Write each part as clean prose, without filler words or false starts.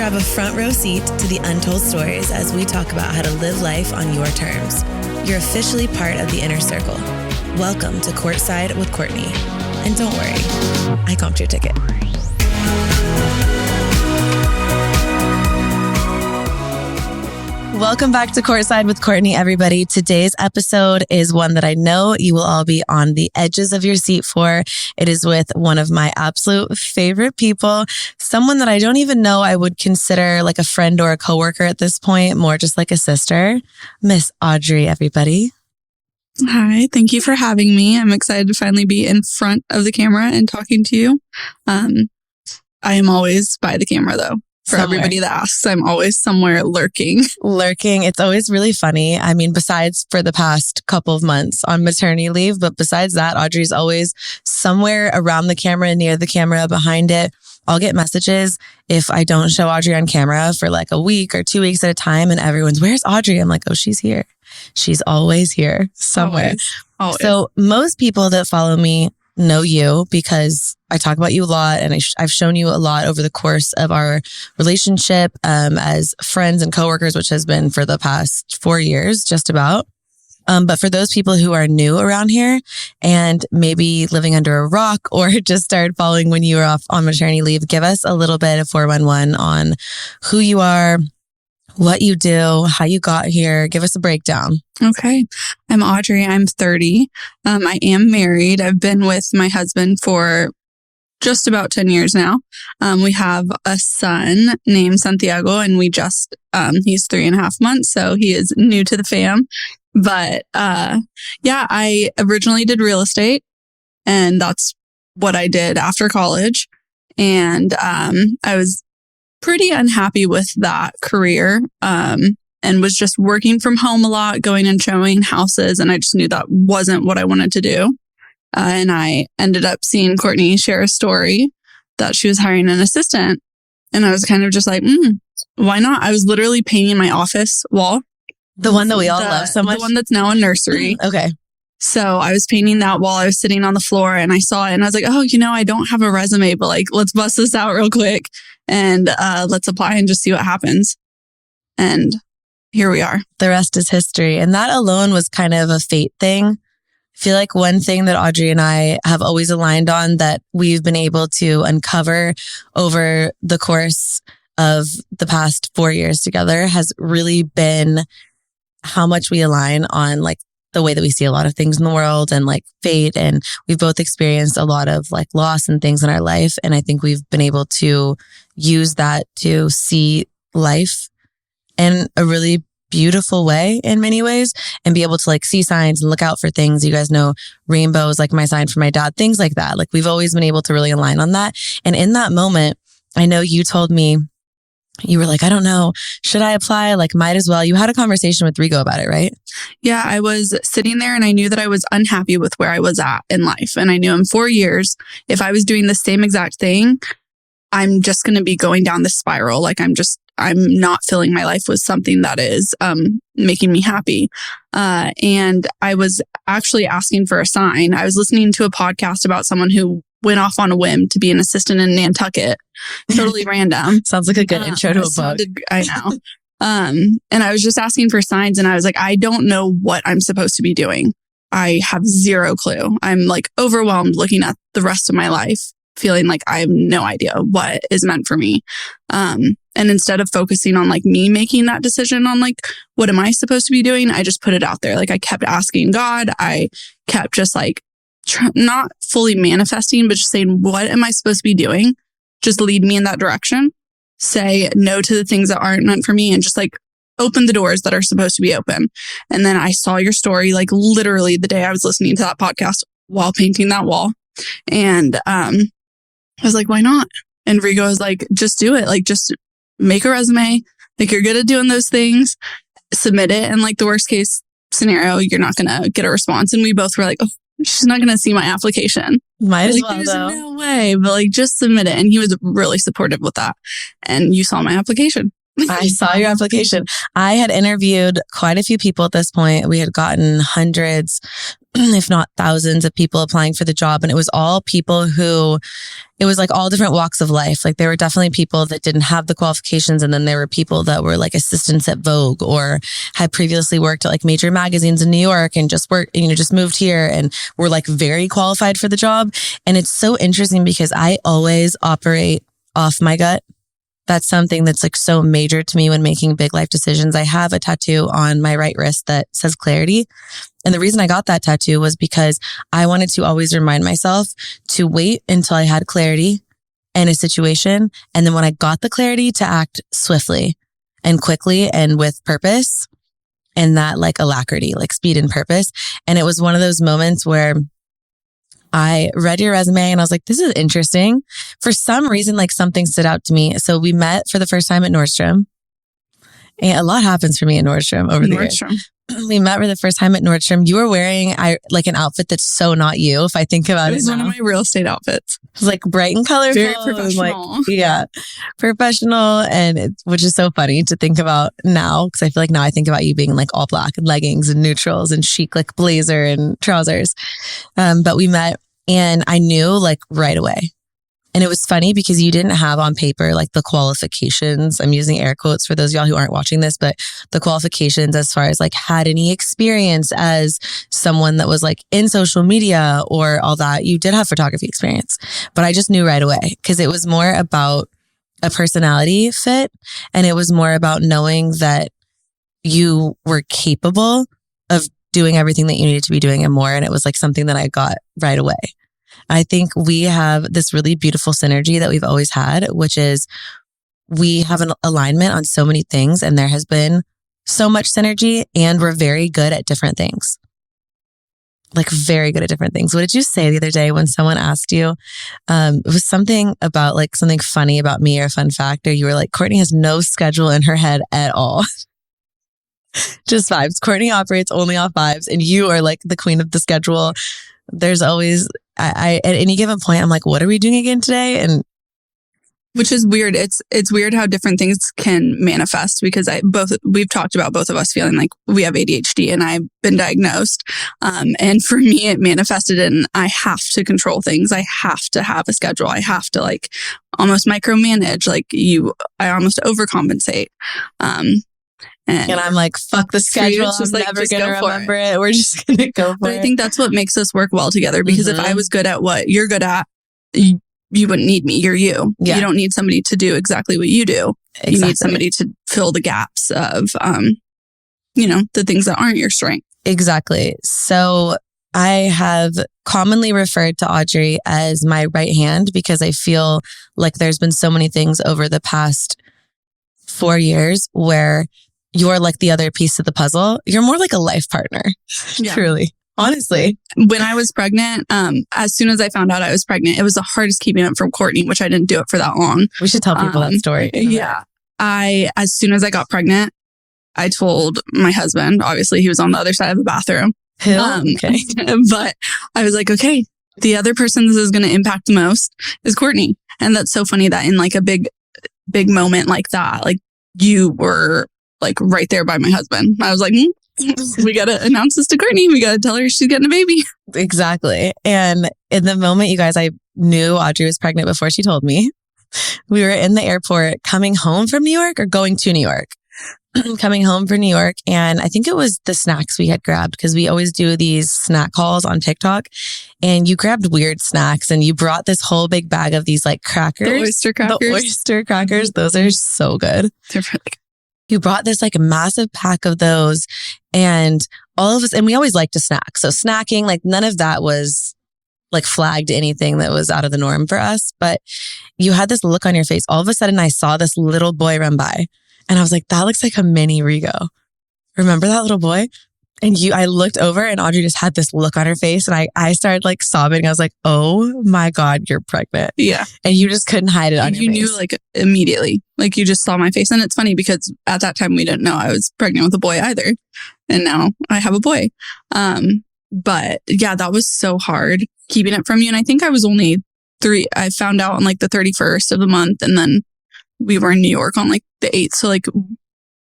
Grab a front row seat to the untold stories as we talk about how to live life on your terms. You're officially part of the inner circle. Welcome to Courtside with Courtney. And don't worry, I comped your ticket. Welcome back to Courtside with Courtney, everybody. Today's episode is one that I know you will all be on the edges of your seat for. It is with one of my absolute favorite people, someone that I don't even know I would consider like a friend or a coworker at this point, more just like a sister, Miss Audrey, everybody. Hi, thank you for having me. I'm excited to finally be in front of the camera and talking to you. I am always by the camera though. For everybody that asks, I'm always somewhere lurking. It's always really funny. I mean, besides for the past couple of months on maternity leave, but besides that, Audrey's always somewhere around the camera, near the camera, behind it. I'll get messages if I don't show Audrey on camera for like a week or 2 weeks at a time and everyone's, where's Audrey? I'm like, oh, she's here. She's always here somewhere. Always. So most people that follow me know you because I talk about you a lot and I've shown you a lot over the course of our relationship as friends and coworkers, which has been for the past 4 years, just about. But for those people who are new around here and maybe living under a rock or just started following when you were off on maternity leave, give us a little bit of 411 on who you are, what you do, how you got here. Give us a breakdown. Okay. I'm Audrey. I'm 30. I am married. I've been with my husband for just about 10 years now. We have a son named Santiago and we just, he's 3.5 months. So he is new to the fam. But, I originally did real estate and that's what I did after college. And, I was pretty unhappy with that career, and was just working from home a lot, going and showing houses. And I just knew that wasn't what I wanted to do. And I ended up seeing Courtney share a story that she was hiring an assistant. And I was kind of just like, why not? I was literally painting my office wall. The one that we all love so much? The one that's now a nursery. Okay. So I was painting that wall. I was sitting on the floor and I saw it and I was like, oh, I don't have a resume, but like, let's bust this out real quick and let's apply and just see what happens. And here we are. The rest is history. And that alone was kind of a fate thing. I feel like one thing that Audrey and I have always aligned on that we've been able to uncover over the course of the past 4 years together has really been how much we align on like the way that we see a lot of things in the world and like fate. And we've both experienced a lot of like loss and things in our life. And I think we've been able to use that to see life in a really beautiful way in many ways and be able to like see signs and look out for things. You guys know rainbows, like my sign for my dad, things like that. Like we've always been able to really align on that. And in that moment, I know you told me, you were like, I don't know, should I apply? Like, might as well. You had a conversation with Rigo about it, right? Yeah, I was sitting there and I knew that I was unhappy with where I was at in life. And I knew in 4 years, if I was doing the same exact thing, I'm just going to be going down this spiral. Like I'm not filling my life with something that is making me happy. And I was actually asking for a sign. I was listening to a podcast about someone who went off on a whim to be an assistant in Nantucket. Totally random. Sounds like a good intro to a book. I know. And I was just asking for signs and I was like, I don't know what I'm supposed to be doing. I have zero clue. I'm like overwhelmed looking at the rest of my life, feeling like I have no idea what is meant for me. And instead of focusing on like me making that decision on like, what am I supposed to be doing? I just put it out there. Like I kept asking God. I kept just like, not fully manifesting, but just saying, what am I supposed to be doing? Just lead me in that direction. Say no to the things that aren't meant for me and just like open the doors that are supposed to be open. And then I saw your story, like literally the day I was listening to that podcast while painting that wall. And I was like, why not? And Rigo was like, just do it. Like, just make a resume. Like, you're good at doing those things. Submit it. And like the worst case scenario, you're not going to get a response. And we both were like, oh, she's not going to see my application. Might as well, there's though. No way. But like, just submit it. And he was really supportive with that. And you saw my application. I saw your application. I had interviewed quite a few people at this point. We had gotten hundreds, if not thousands of people applying for the job. And it was all people who, it was like all different walks of life. Like there were definitely people that didn't have the qualifications. And then there were people that were like assistants at Vogue or had previously worked at like major magazines in New York and just just moved here and were like very qualified for the job. And it's so interesting because I always operate off my gut. That's something that's like so major to me when making big life decisions. I have a tattoo on my right wrist that says clarity. And the reason I got that tattoo was because I wanted to always remind myself to wait until I had clarity in a situation. And then when I got the clarity, to act swiftly and quickly and with purpose and that like alacrity, like speed and purpose. And it was one of those moments where I read your resume and I was like, this is interesting. For some reason, like something stood out to me. So we met for the first time at Nordstrom. And a lot happens for me at Nordstrom over the years. We met for the first time at Nordstrom. You were wearing like an outfit that's so not you. If I think about it, was one of my real estate outfits. It was like bright and colorful. Very professional. Professional. And which is so funny to think about now. Cause I feel like now I think about you being like all black and leggings and neutrals and chic, like blazer and trousers. But we met and I knew like right away. And it was funny because you didn't have on paper like the qualifications. I'm using air quotes for those of y'all who aren't watching this, but the qualifications as far as like had any experience as someone that was like in social media or all that. You did have photography experience, but I just knew right away because it was more about a personality fit and it was more about knowing that you were capable of doing everything that you needed to be doing and more. And it was like something that I got right away. I think we have this really beautiful synergy that we've always had, which is we have an alignment on so many things and there has been so much synergy and we're very good at different things. Like very good at different things. What did you say the other day when someone asked you, it was something about like something funny about me or a fun fact, or you were like, Courtney has no schedule in her head at all. Just vibes. Courtney operates only off vibes and you are like the queen of the schedule. There's always, I at any given point, I'm like, what are we doing again today? And which is weird. It's weird how different things can manifest because we've talked about both of us feeling like we have ADHD and I've been diagnosed. And for me, it manifested in I have to control things. I have to have a schedule. I have to like almost micromanage. I almost overcompensate. And I'm like, fuck the schedule. I'm like, never going to remember it. We're just going to go for but it. I think that's what makes us work well together because if I was good at what you're good at, you wouldn't need me. You're you. Yeah. You don't need somebody to do exactly what you do. Exactly. You need somebody to fill the gaps of, the things that aren't your strength. Exactly. So I have commonly referred to Audrey as my right hand because I feel like there's been so many things over the past 4 years where you're like the other piece of the puzzle. You're more like a life partner. Yeah. Truly. Honestly. When I was pregnant, as soon as I found out I was pregnant, it was the hardest keeping up from Courtney, which I didn't do it for that long. We should tell people that story. Yeah. As soon as I got pregnant, I told my husband, obviously he was on the other side of the bathroom. Okay. But I was like, okay, the other person this is going to impact the most is Courtney. And that's so funny that in like a big moment like that, like you were like right there by my husband. I was like, we got to announce this to Courtney. We got to tell her she's getting a baby. Exactly. And in the moment, you guys, I knew Audrey was pregnant before she told me. We were in the airport coming home from New York or going to New York. Coming home from New York. And I think it was the snacks we had grabbed because we always do these snack hauls on TikTok. And you grabbed weird snacks and you brought this whole big bag of these like crackers. The oyster crackers. The oyster crackers. Those are so good. They're really good. You brought this like massive pack of those and all of us, and we always like to snack. So snacking, like none of that was like flagged anything that was out of the norm for us. But you had this look on your face. All of a sudden I saw this little boy run by and I was like, that looks like a mini Rigo. Remember that little boy? And I looked over and Audrey just had this look on her face and I started like sobbing. I was like, oh my God, you're pregnant. Yeah. And you just couldn't hide it on your face. You knew like immediately, like you just saw my face. And it's funny because at that time we didn't know I was pregnant with a boy either. And now I have a boy. But yeah, that was so hard keeping it from you. And I think I was only 3. I found out on like the 31st of the month and then we were in New York on like the 8th. So like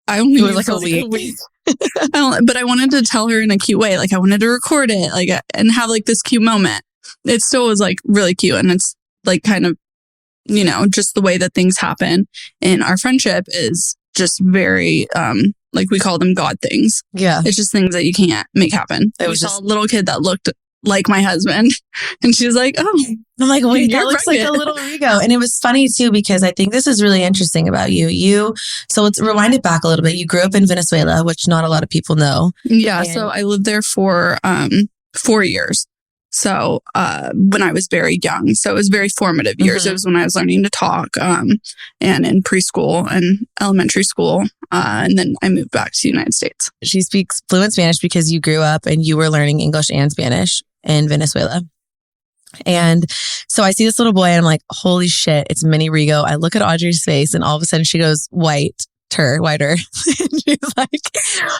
I only It was knew like for a week. But I wanted to tell her in a cute way. Like I wanted to record it, like, and have like this cute moment. It still was like really cute. And it's like kind of, you know, just the way that things happen in our friendship is just very, like we call them God things. Yeah. It's just things that you can't make happen. It was just a little kid that looked like my husband. And she was like, oh. I'm like, wait, that You're looks pregnant. like a little Rigo. And it was funny too, because I think this is really interesting about you. So let's rewind it back a little bit. You grew up in Venezuela, which not a lot of people know. Yeah. So I lived there for 4 years. So when I was very young, so it was very formative years. It was when I was learning to talk and in preschool and elementary school. And then I moved back to the United States. She speaks fluent Spanish because you grew up and you were learning English and Spanish in Venezuela. And so I see this little boy and I'm like, holy shit, it's mini Rigo. I look at Audrey's face and all of a sudden she goes whiter. And she's like,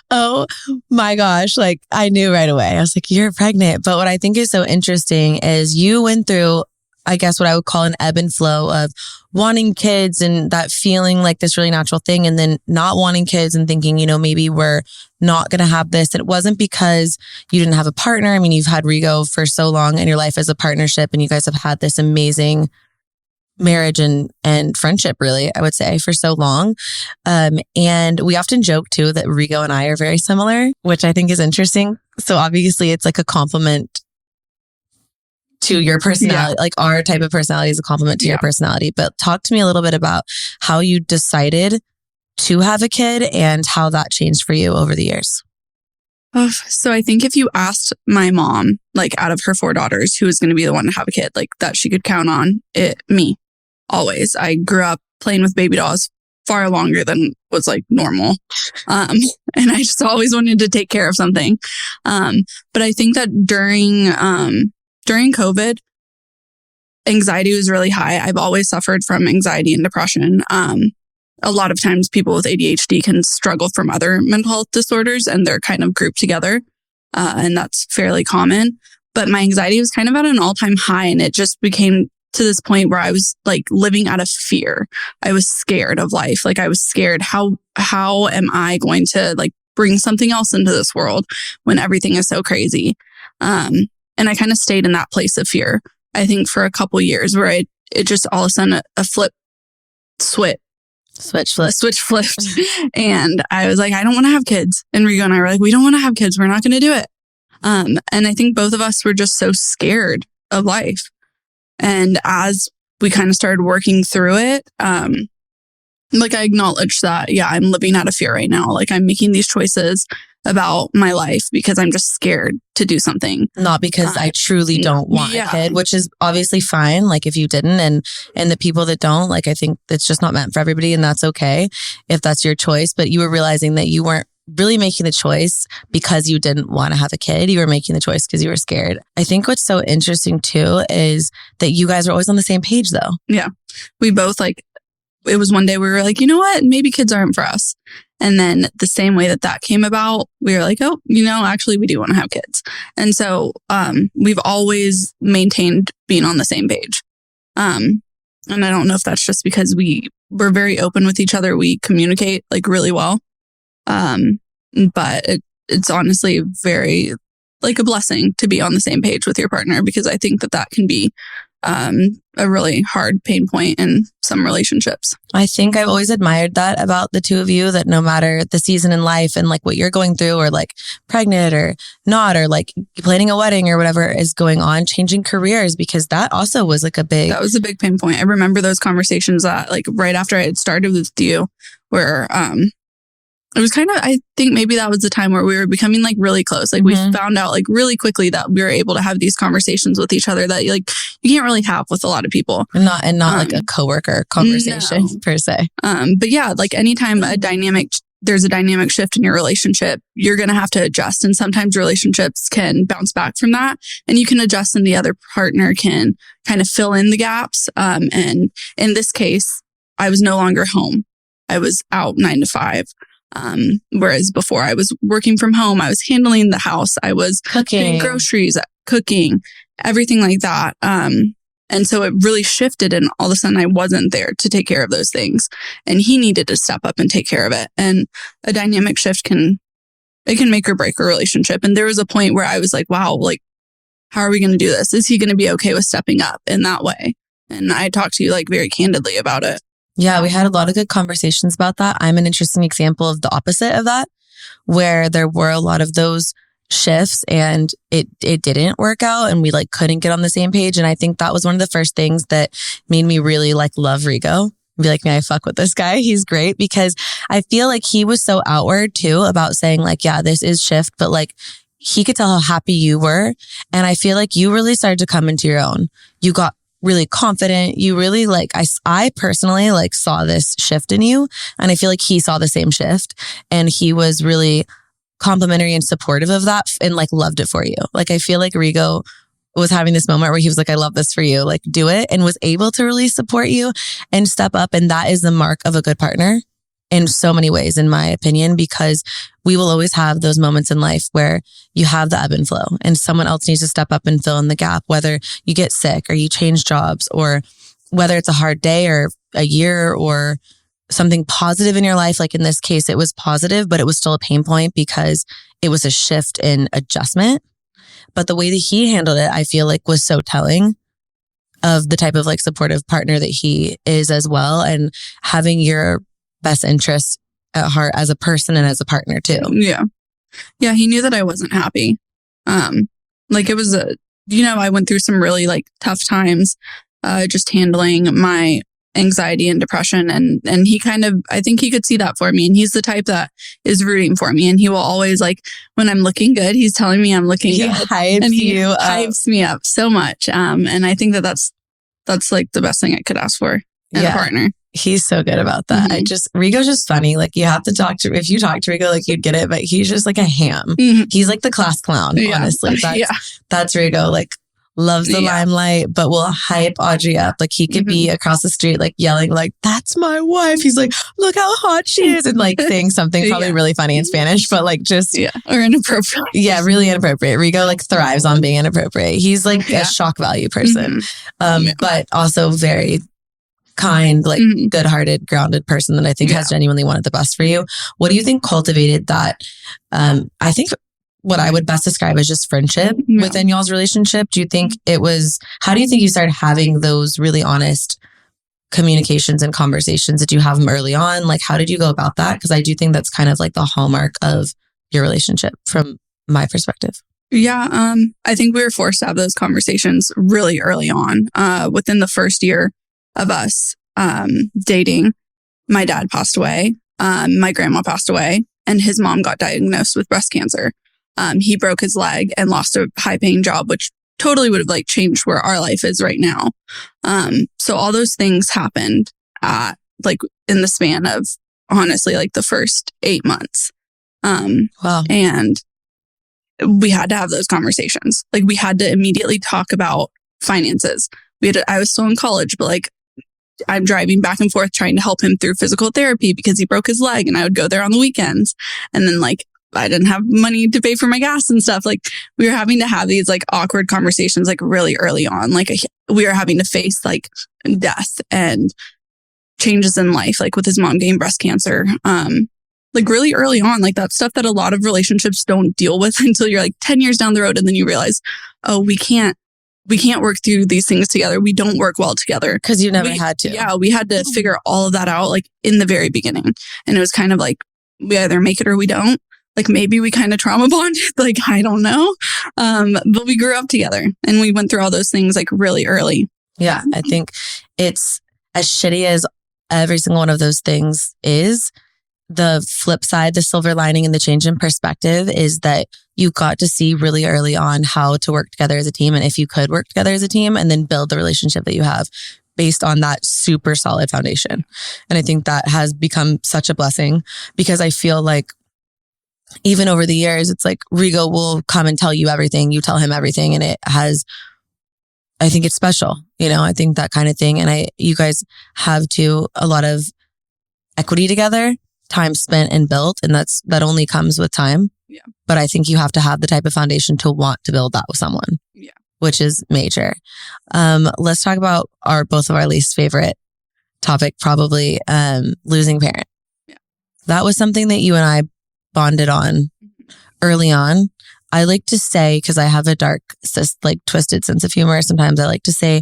oh my gosh. Like I knew right away. I was like, you're pregnant. But what I think is so interesting is you went through, I guess what I would call an ebb and flow of wanting kids and that feeling like this really natural thing, and then not wanting kids and thinking, you know, maybe we're not going to have this. And it wasn't because you didn't have a partner. I mean, you've had Rigo for so long in your life as a partnership, and you guys have had this amazing marriage and friendship, really, I would say, for so long. And we often joke too that Rigo and I are very similar, which I think is interesting. So obviously it's like a compliment to your personality, like our type of personality is a compliment to your personality. But talk to me a little bit about how you decided to have a kid and how that changed for you over the years. So I think if you asked my mom, like out of her 4 daughters, who was going to be the one to have a kid, like that she could count on, me, always. I grew up playing with baby dolls far longer than was like normal. And I just always wanted to take care of something. But I think that during COVID, anxiety was really high. I've always suffered from anxiety and depression. A lot of times people with ADHD can struggle from other mental health disorders and they're kind of grouped together. And that's fairly common. But my anxiety was kind of at an all-time high, and it just became to this point where I was like living out of fear. I was scared of life. Like I was scared. How am I going to like bring something else into this world when everything is so crazy? And I kind of stayed in that place of fear, I think, for a couple years, where it just all of a sudden a switch flipped. And I was like, I don't want to have kids. And Rigo and I were like, we don't want to have kids. We're not going to do it. And I think both of us were just so scared of life. And as we kind of started working through it, like I acknowledged that, yeah, I'm living out of fear right now. Like I'm making these choices about my life because I'm just scared to do something. Not because I truly don't want a kid, which is obviously fine. Like if you didn't, and the people that don't, like I think it's just not meant for everybody, and that's okay if that's your choice. But you were realizing that you weren't really making the choice because you didn't want to have a kid. You were making the choice because you were scared. I think what's so interesting too is that you guys are always on the same page though. Yeah. We both like, it was one day we were like, you know what? Maybe kids aren't for us. And then the same way that came about, we were like, oh, you know, actually we do want to have kids. And so, we've always maintained being on the same page. And I don't know if that's just because we're very open with each other. We communicate like really well. But it's honestly very like a blessing to be on the same page with your partner, because I think that can be a really hard pain point in some relationships. I think I've always admired that about the two of you, that no matter the season in life and like what you're going through, or like pregnant or not, or like planning a wedding or whatever is going on, changing careers, because that also was like that was a big pain point. I remember those conversations that like right after I had started with you, where it was kind of, I think maybe that was the time where we were becoming like really close. Like we found out like really quickly that we were able to have these conversations with each other that like you can't really have with a lot of people. Not like a coworker conversation per se. But yeah, like anytime there's a dynamic shift in your relationship, you're going to have to adjust. And sometimes relationships can bounce back from that, and you can adjust and the other partner can kind of fill in the gaps. And in this case, I was no longer home. I was out 9 to 5. Whereas before I was working from home, I was handling the house, I was cooking groceries, cooking, everything like that. And so it really shifted, and all of a sudden I wasn't there to take care of those things. And he needed to step up and take care of it. And a dynamic shift can make or break a relationship. And there was a point where I was like, wow, like, how are we going to do this? Is he going to be okay with stepping up in that way? And I talked to you like very candidly about it. Yeah, we had a lot of good conversations about that. I'm an interesting example of the opposite of that, where there were a lot of those shifts and it didn't work out and we like couldn't get on the same page. And I think that was one of the first things that made me really like love Rigo. Be like, man, I fuck with this guy. He's great, because I feel like he was so outward too about saying like, yeah, this is shift, but like he could tell how happy you were. And I feel like you really started to come into your own. You got really confident. You really like, I personally like saw this shift in you. And I feel like he saw the same shift, and he was really complimentary and supportive of that and like loved it for you. Like, I feel like Rigo was having this moment where he was like, I love this for you, like do it, and was able to really support you and step up. And that is the mark of a good partner in so many ways, in my opinion, because we will always have those moments in life where you have the ebb and flow and someone else needs to step up and fill in the gap, whether you get sick or you change jobs, or whether it's a hard day or a year or something positive in your life. Like in this case, it was positive, but it was still a pain point because it was a shift in adjustment. But the way that he handled it, I feel like was so telling of the type of like supportive partner that he is as well, and having your best interest at heart as a person and as a partner too. Yeah. Yeah. He knew that I wasn't happy. Like it was I went through some really like tough times, just handling my anxiety and depression. And he kind of, I think he could see that for me. And he's the type that is rooting for me. And he will always like, when I'm looking good, he's telling me I'm looking good. And he hypes me up so much. And I think that's like the best thing I could ask for in a partner. He's so good about that. Mm-hmm. Rigo's just funny. Like you have to if you talk to Rigo, like you'd get it, but he's just like a ham. Mm-hmm. He's like the class clown, honestly. That's Rigo. Like loves the limelight, but will hype Audrey up. Like he could be across the street, like yelling, like, that's my wife. He's like, look how hot she is. And like saying something probably really funny in Spanish, but like just. Or inappropriate. Yeah, really inappropriate. Rigo like thrives on being inappropriate. He's like a shock value person, but also very kind, like good-hearted, grounded person that I think has genuinely wanted the best for you. What do you think cultivated that? I think what I would best describe as just friendship within y'all's relationship. Do you think how do you think you started having those really honest communications and conversations? Did you have them early on? Like, how did you go about that? Because I do think that's kind of like the hallmark of your relationship from my perspective. Yeah. I think we were forced to have those conversations really early on. Within the first year of us dating, my dad passed away, my grandma passed away, and his mom got diagnosed with breast cancer. He broke his leg and lost a high-paying job, which totally would have like changed where our life is right now. So all those things happened like in the span of honestly like the first 8 months. Wow. And we had to have those conversations. Like we had to immediately talk about finances. I was still in college, but like I'm driving back and forth trying to help him through physical therapy because he broke his leg, and I would go there on the weekends. And then like I didn't have money to pay for my gas and stuff. Like we were having to have these like awkward conversations like really early on. Like we were having to face like death and changes in life, like with his mom getting breast cancer. Like really early on, like that stuff that a lot of relationships don't deal with until you're like 10 years down the road. And then you realize, oh, we can't work through these things together. We don't work well together. Because you never had to. Yeah, we had to figure all of that out like in the very beginning. And it was kind of like, we either make it or we don't. Like maybe we kind of trauma bonded, like I don't know. But we grew up together and we went through all those things like really early. Yeah, I think it's as shitty as every single one of those things is. The flip side, the silver lining and the change in perspective is that you got to see really early on how to work together as a team, and if you could work together as a team and then build the relationship that you have based on that super solid foundation. And I think that has become such a blessing because I feel like even over the years, it's like Rigo will come and tell you everything, you tell him everything, and I think it's special, I think that kind of thing. And you guys have a lot of equity together, time spent and built, and that only comes with time. Yeah. But I think you have to have the type of foundation to want to build that with someone. Yeah. which is major. Let's talk about both of our least favorite topic, probably losing a parent. Yeah. That was something that you and I bonded on early on. I like to say, because I have a dark, like twisted sense of humor, sometimes I like to say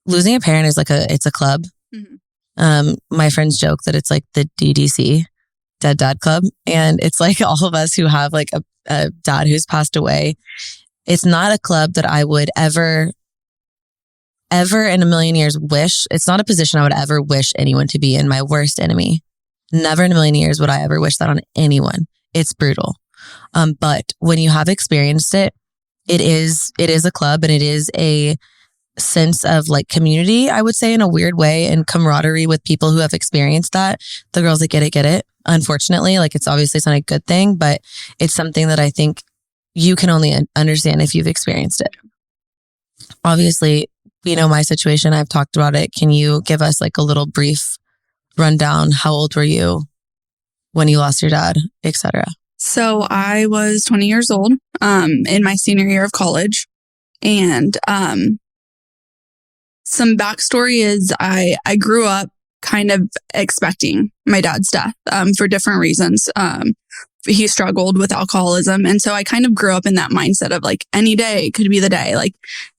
losing a parent is it's a club. My friends joke that it's like the DDC, Dead Dad Club. And it's like all of us who have like a dad who's passed away. It's not a club that I would ever in a million years wish. It's not a position I would ever wish anyone to be in. My worst enemy. Never in a million years would I ever wish that on anyone. It's brutal. But when you have experienced it, it is a club, and it is a sense of like community, I would say, in a weird way, and camaraderie with people who have experienced that. The girls that get it. Unfortunately, like it's not a good thing, but it's something that I think you can only understand if you've experienced it. Obviously, you know my situation. I've talked about it. Can you give us like a little brief rundown? How old were you when you lost your dad, etc.? So I was 20 years old in my senior year of college. And some backstory is I grew up kind of expecting my dad's death for different reasons. He struggled with alcoholism. And so I kind of grew up in that mindset of like any day could be the day, like,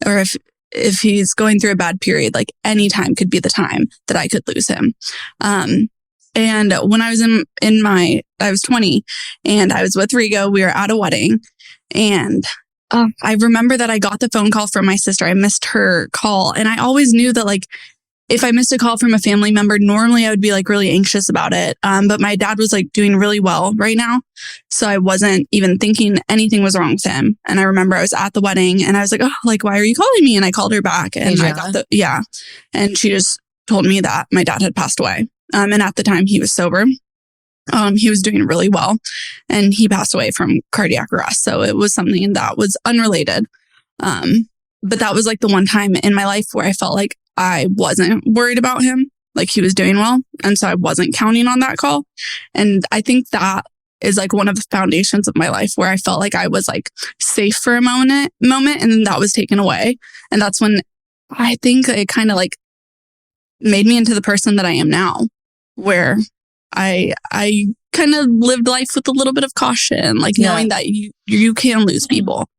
or if he's going through a bad period, like any time could be the time that I could lose him. And when I was I was 20 and I was with Rigo, we were at a wedding, and I remember that I got the phone call from my sister. I missed her call. And I always knew that like, if I missed a call from a family member, normally I would be like really anxious about it. But my dad was like doing really well right now. So I wasn't even thinking anything was wrong with him. And I remember I was at the wedding and I was like, oh, like, why are you calling me? And I called her back and and she just told me that my dad had passed away. And at the time he was sober. He was doing really well, and he passed away from cardiac arrest. So it was something that was unrelated. But that was like the one time in my life where I felt like I wasn't worried about him, like he was doing well. And so I wasn't counting on that call. And I think that is like one of the foundations of my life where I felt like I was like safe for a moment, and then that was taken away. And that's when I think it kind of like made me into the person that I am now, where I kind of lived life with a little bit of caution, like knowing that you can lose people.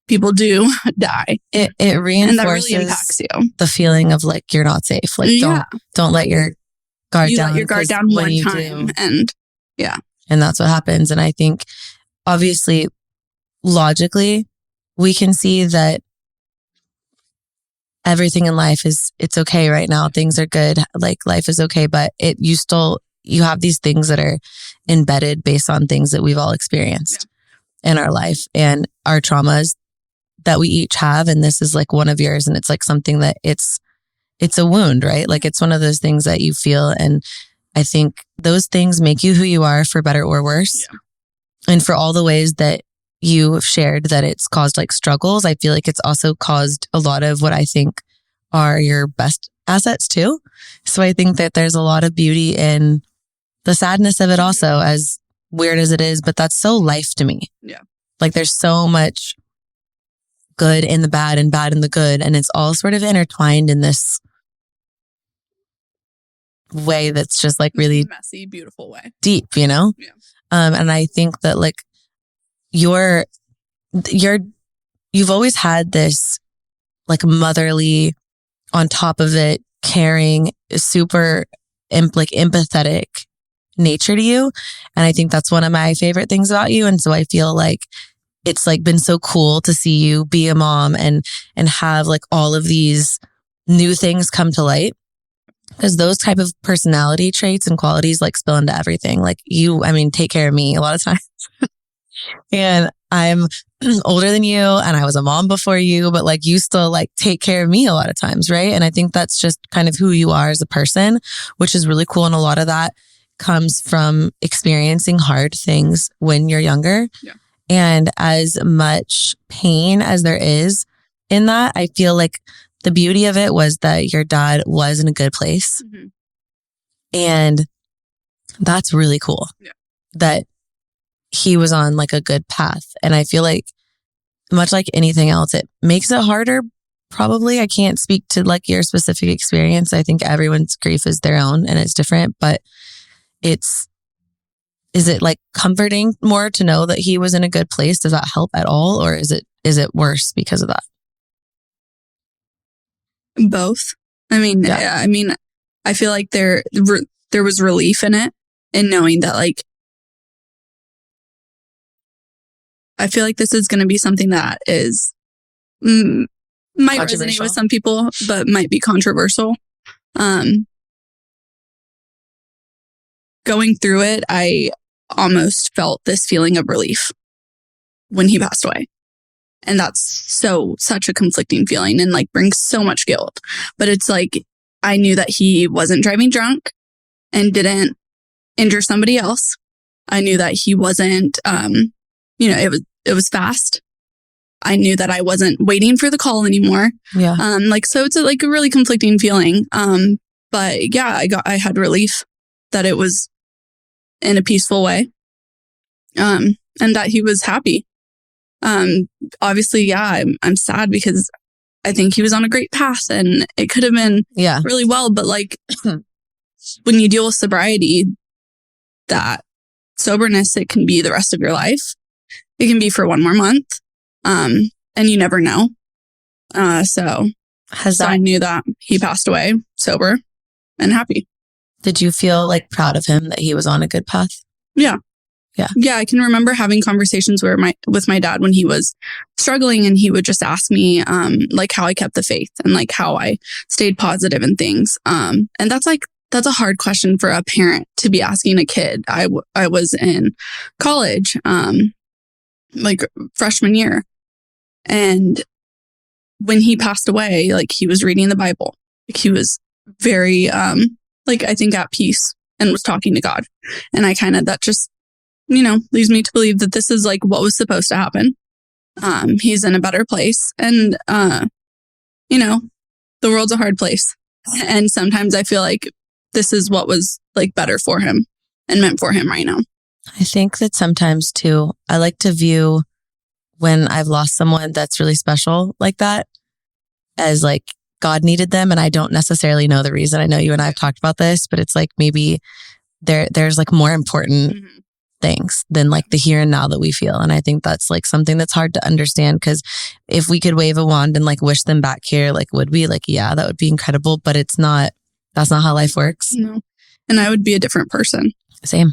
People do die. It reinforces and that really impacts you. The feeling of like you're not safe. Like don't let your guard down. Let your guard down one time, and that's what happens. And I think obviously, logically, we can see that everything in life it's okay right now. Things are good. Like life is okay, but you have these things that are embedded based on things that we've all experienced in our life and our traumas that we each have. And this is like one of yours. And it's like something that it's a wound, right? Like it's one of those things that you feel. And I think those things make you who you are, for better or worse. Yeah. And for all the ways that you have shared that it's caused like struggles, I feel like it's also caused a lot of what I think are your best assets too. So I think that there's a lot of beauty in the sadness of it also, as weird as it is, but that's so life to me. Yeah. Like there's so much good in the bad and bad in the good. And it's all sort of intertwined in this way that's just like really messy, beautiful way. Deep, you know? Yeah. And I think that like you've always had this like motherly, on top of it, caring, super empathetic nature to you. And I think that's one of my favorite things about you. And so I feel like it's like been so cool to see you be a mom and have like all of these new things come to light, because those type of personality traits and qualities like spill into everything. Like you, I mean, take care of me a lot of times. And I'm older than you and I was a mom before you, but like you still like take care of me a lot of times, right? And I think that's just kind of who you are as a person, which is really cool. And a lot of that comes from experiencing hard things when you're younger. Yeah. And as much pain as there is in that, I feel like the beauty of it was that your dad was in a good place. Mm-hmm. And that's really cool. Yeah. That he was on like a good path. And I feel like much like anything else, it makes it harder. Probably. I can't speak to like your specific experience. I think everyone's grief is their own and it's different, but is it like comforting more to know that he was in a good place? Does that help at all? Or is it worse because of that? Both. I mean, yeah. I feel like there was relief in it, in knowing that like, I feel like this is going to be something that is, might resonate with some people, but might be controversial. Going through it, I almost felt this feeling of relief when he passed away. And that's such a conflicting feeling and like brings so much guilt. But it's like, I knew that he wasn't driving drunk and didn't injure somebody else. I knew that he wasn't, it was fast. I knew that I wasn't waiting for the call anymore. Yeah. So it's like a really conflicting feeling. But yeah, I had relief that it was in a peaceful way. And that he was happy. Obviously, yeah, I'm sad because I think he was on a great path and it could have been really well. But like when you deal with sobriety, that soberness, it can be the rest of your life. It can be for one more month. And you never know. So I knew that he passed away sober and happy. Did you feel like proud of him that he was on a good path? Yeah. Yeah. Yeah. I can remember having conversations with my dad when he was struggling, and he would just ask me, like how I kept the faith and like how I stayed positive and things. And that's a hard question for a parent to be asking a kid. I was in college, like freshman year. And when he passed away, like he was reading the Bible. Like he was very, I think at peace and was talking to God. And that just, leads me to believe that this is like what was supposed to happen. He's in a better place. And, the world's a hard place. And sometimes I feel like this is what was like better for him and meant for him right now. I think that sometimes too, I like to view when I've lost someone that's really special like that as like God needed them. And I don't necessarily know the reason. I know you and I have talked about this, but it's like maybe there's like more important things than like the here and now that we feel. And I think that's like something that's hard to understand, because if we could wave a wand and like wish them back here, like would we? Like, yeah, that would be incredible, but that's not how life works. No. And I would be a different person. Same.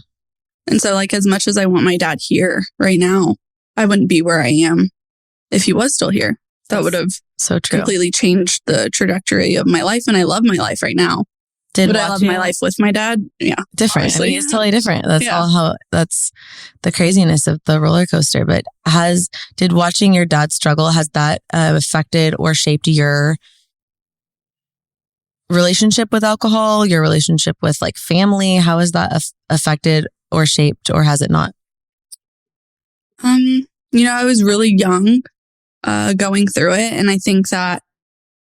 And so like, as much as I want my dad here right now, I wouldn't be where I am if he was still here. That would have so true. Completely changed the trajectory of my life. And I love my life right now. Would I love my life with my dad? Yeah. Different. Obviously. I mean, it's totally different. That's the craziness of the roller coaster. But did watching your dad struggle, has that affected or shaped your relationship with alcohol, your relationship with like family? How has that affected or shaped, or has it not? I was really young going through it. And I think that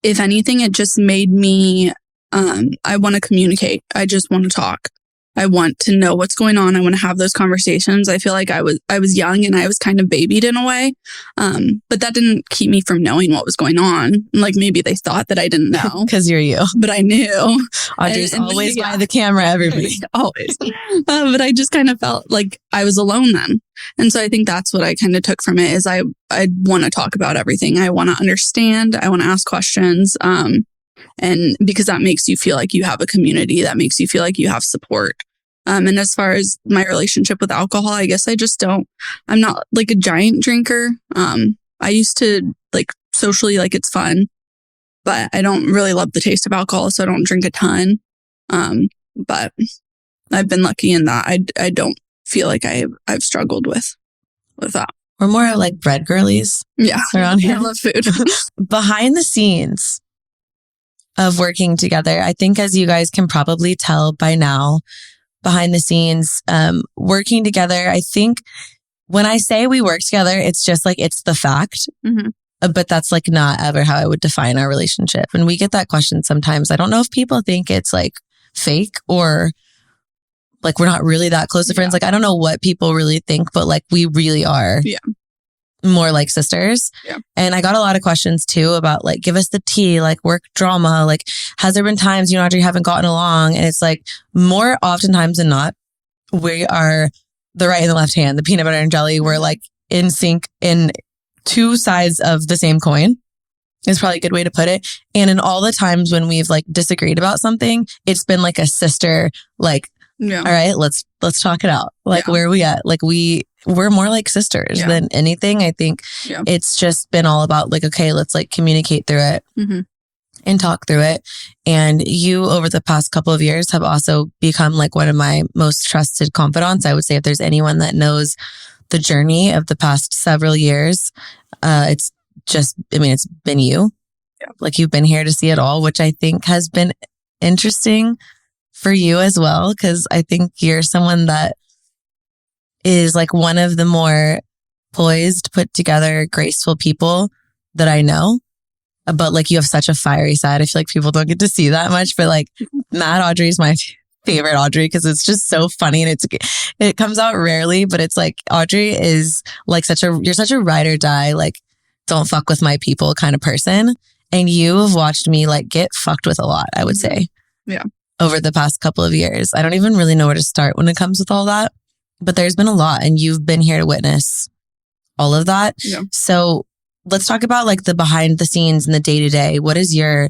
if anything, it just made me, I want to communicate. I just want to talk. I want to know what's going on. I want to have those conversations. I feel like I was young and I was kind of babied in a way. But that didn't keep me from knowing what was going on. Like maybe they thought that I didn't know. Because you're you. But I knew. Audrey's always by the camera, everybody. Always. But I just kind of felt like I was alone then. And so I think that's what I kind of took from it is I want to talk about everything. I want to understand. I want to ask questions. And because that makes you feel like you have a community, that makes you feel like you have support. And as far as my relationship with alcohol, I guess I'm not like a giant drinker. I used to like socially, like it's fun, but I don't really love the taste of alcohol. So I don't drink a ton. But I've been lucky in that I don't feel like I've struggled with that. We're more like bread girlies. Yeah. Around here. I love food. Behind the scenes of working together, I think as you guys can probably tell by now, behind the scenes, working together, I think when I say we work together, it's just like, it's the fact, but that's like not ever how I would define our relationship. And we get that question sometimes. I don't know if people think it's like fake or like we're not really that close of friends. Like, I don't know what people really think, but like we really are more like sisters. Yeah. And I got a lot of questions too about like, give us the tea, like work drama. Like, has there been times you and Audrey haven't gotten along? And it's like more oftentimes than not, we are the right and the left hand, the peanut butter and jelly. We're like in sync in two sides of the same coin is probably a good way to put it. And in all the times when we've like disagreed about something, it's been like a sister, like, all right, let's talk it out. Like, where are we at? Like we're more like sisters than anything. I think it's just been all about like, okay, let's like communicate through it and talk through it. And you over the past couple of years have also become like one of my most trusted confidants. I would say if there's anyone that knows the journey of the past several years, it's been you. Yeah. Like you've been here to see it all, which I think has been interesting for you as well. Cause I think you're someone that is like one of the more poised, put together, graceful people that I know. But like you have such a fiery side. I feel like people don't get to see that much, but like Mad Audrey is my favorite Audrey because it's just so funny and it comes out rarely, but it's like Audrey is like you're such a ride or die, like don't fuck with my people kind of person. And you have watched me like get fucked with a lot, I would say. Yeah. Over the past couple of years. I don't even really know where to start when it comes with all that, but there's been a lot and you've been here to witness all of that. Yeah. So let's talk about like the behind the scenes and the day to day. What does your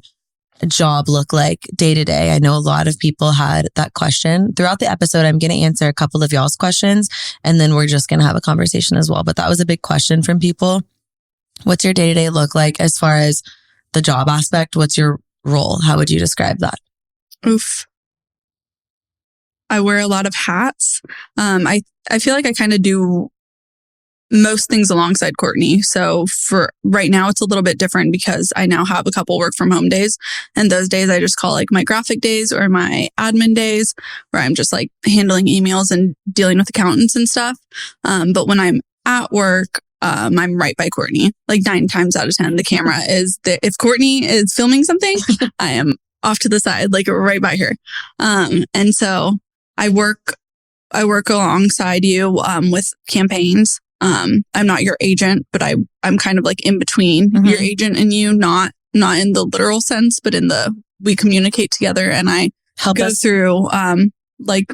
job look like day to day? I know a lot of people had that question. Throughout the episode, I'm going to answer a couple of y'all's questions and then we're just going to have a conversation as well. But that was a big question from people. What's your day to day look like as far as the job aspect? What's your role? How would you describe that? Oof. I wear a lot of hats. I feel like I kind of do most things alongside Courtney. So for right now, it's a little bit different because I now have a couple work from home days. And those days I just call like my graphic days or my admin days where I'm just like handling emails and dealing with accountants and stuff. But when I'm at work, I'm right by Courtney. Like 9 times out of 10, the camera is there. If Courtney is filming something, I am off to the side, like right by her. And so I work alongside you with campaigns. I'm not your agent, but I'm kind of like in between your agent and you, not in the literal sense, but in we communicate together and I go through like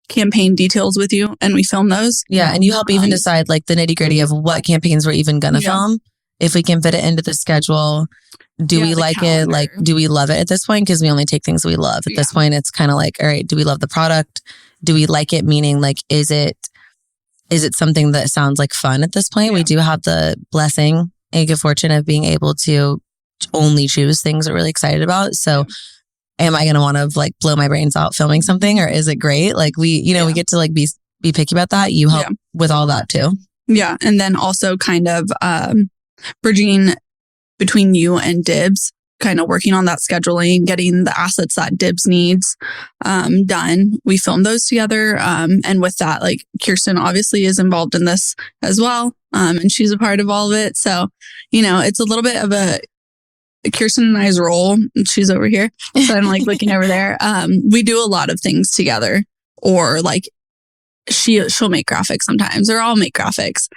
campaign details with you and we film those. Yeah. And you help even decide like the nitty gritty of what campaigns we're even going to film. If we can fit it into the schedule. Do we like calendar. It? Like, do we love it at this point? Because we only take things we love. At this point, it's kind of like, all right, do we love the product? Do we like it? Meaning like, is it something that sounds like fun at this point? Yeah. We do have the blessing and good fortune of being able to only choose things we're really excited about. So am I going to want to like blow my brains out filming something or is it great? Like we get to like be picky about that. You help with all that too. Yeah. And then also kind of bridging between you and Dibs, kind of working on that scheduling, getting the assets that Dibs needs done. We filmed those together. And with that, like Kirsten obviously is involved in this as well. And she's a part of all of it. So, it's a little bit of a Kirsten and I's role. She's over here. So I'm like looking over there. We do a lot of things together or like she'll make graphics sometimes or I'll make graphics.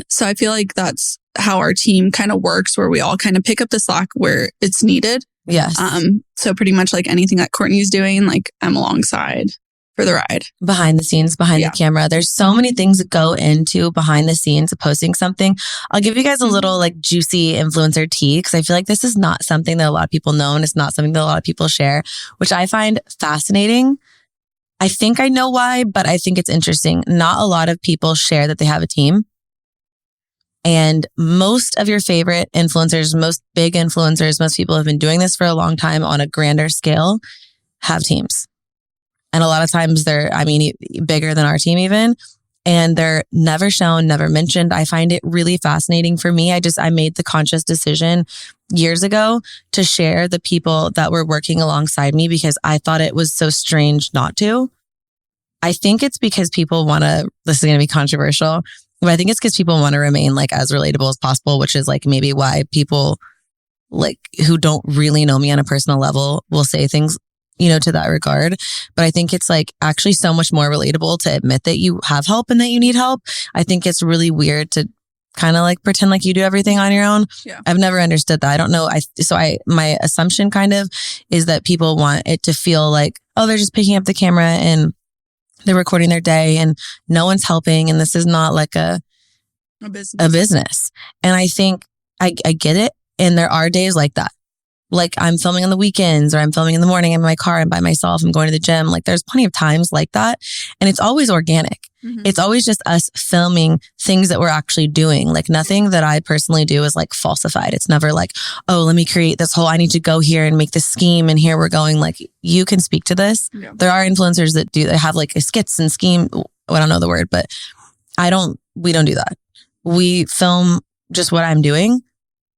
So I feel like that's how our team kind of works where we all kind of pick up the slack where it's needed. Yes. So pretty much like anything that Courtney's doing, like I'm alongside for the ride. Behind the scenes, behind the camera. There's so many things that go into behind the scenes of posting something. I'll give you guys a little like juicy influencer tea because I feel like this is not something that a lot of people know and it's not something that a lot of people share, which I find fascinating. I think I know why, but I think it's interesting. Not a lot of people share that they have a team. And most of your favorite influencers, most big influencers, most people have been doing this for a long time on a grander scale, have teams. And a lot of times they're, bigger than our team even. And they're never shown, never mentioned. I find it really fascinating for me. I made the conscious decision years ago to share the people that were working alongside me because I thought it was so strange not to. I think it's because people this is going to be controversial, but I think it's because people want to remain like as relatable as possible, which is like maybe why people like who don't really know me on a personal level will say things, to that regard. But I think it's like actually so much more relatable to admit that you have help and that you need help. I think it's really weird to kind of like pretend like you do everything on your own. Yeah. I've never understood that. I don't know. My assumption kind of is that people want it to feel like, oh, they're just picking up the camera and they're recording their day and no one's helping. And this is not like a business. And I think I get it. And there are days like that. Like I'm filming on the weekends or I'm filming in the morning in my car and by myself. I'm going to the gym. Like there's plenty of times like that. And it's always organic. Mm-hmm. It's always just us filming things that we're actually doing. Like nothing that I personally do is like falsified. It's never like, oh, let me create this whole, I need to go here and make this scheme. And here we're going. Like you can speak to this. Yeah. There are influencers that have like a skits and scheme. I don't know the word, but we don't do that. We film just what I'm doing.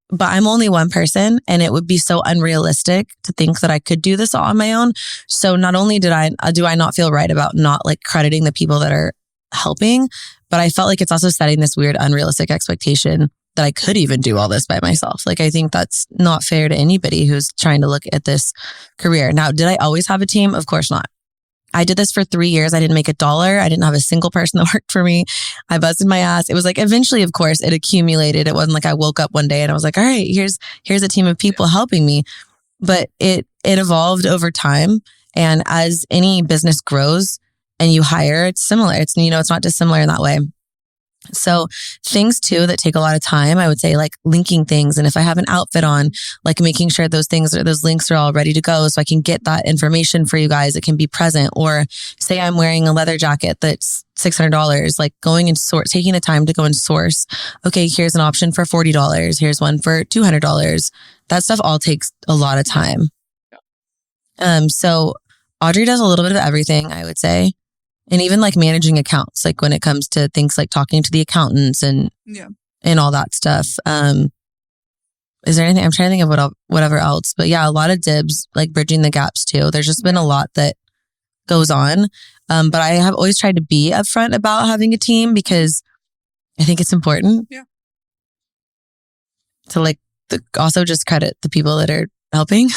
But I'm only one person and it would be so unrealistic to think that I could do this all on my own. So not only do I not feel right about not like crediting the people that are helping, but I felt like it's also setting this weird unrealistic expectation that I could even do all this by myself. Like I think that's not fair to anybody who's trying to look at this career. Now, did I always have a team? Of course not. I did this for 3 years. I didn't make $1. I didn't have a single person that worked for me. I busted my ass. It was like eventually, of course, it accumulated. It wasn't like I woke up one day and I was like, all right, here's a team of people helping me. But it evolved over time. And as any business grows and you hire, it's similar. It's not dissimilar in that way. So things too that take a lot of time, I would say like linking things. And if I have an outfit on, like making sure those links are all ready to go so I can get that information for you guys. It can be present. Or say I'm wearing a leather jacket that's $600, like going and taking the time to go and source. Okay, here's an option for $40. Here's one for $200. That stuff all takes a lot of time. So Audrey does a little bit of everything, I would say. And even like managing accounts, like when it comes to things like talking to the accountants and all that stuff. Is there anything? I'm trying to think of whatever else. But yeah, a lot of dibs, like bridging the gaps too. There's just been a lot that goes on. But I have always tried to be upfront about having a team because I think it's important. Yeah. To like also just credit the people that are helping.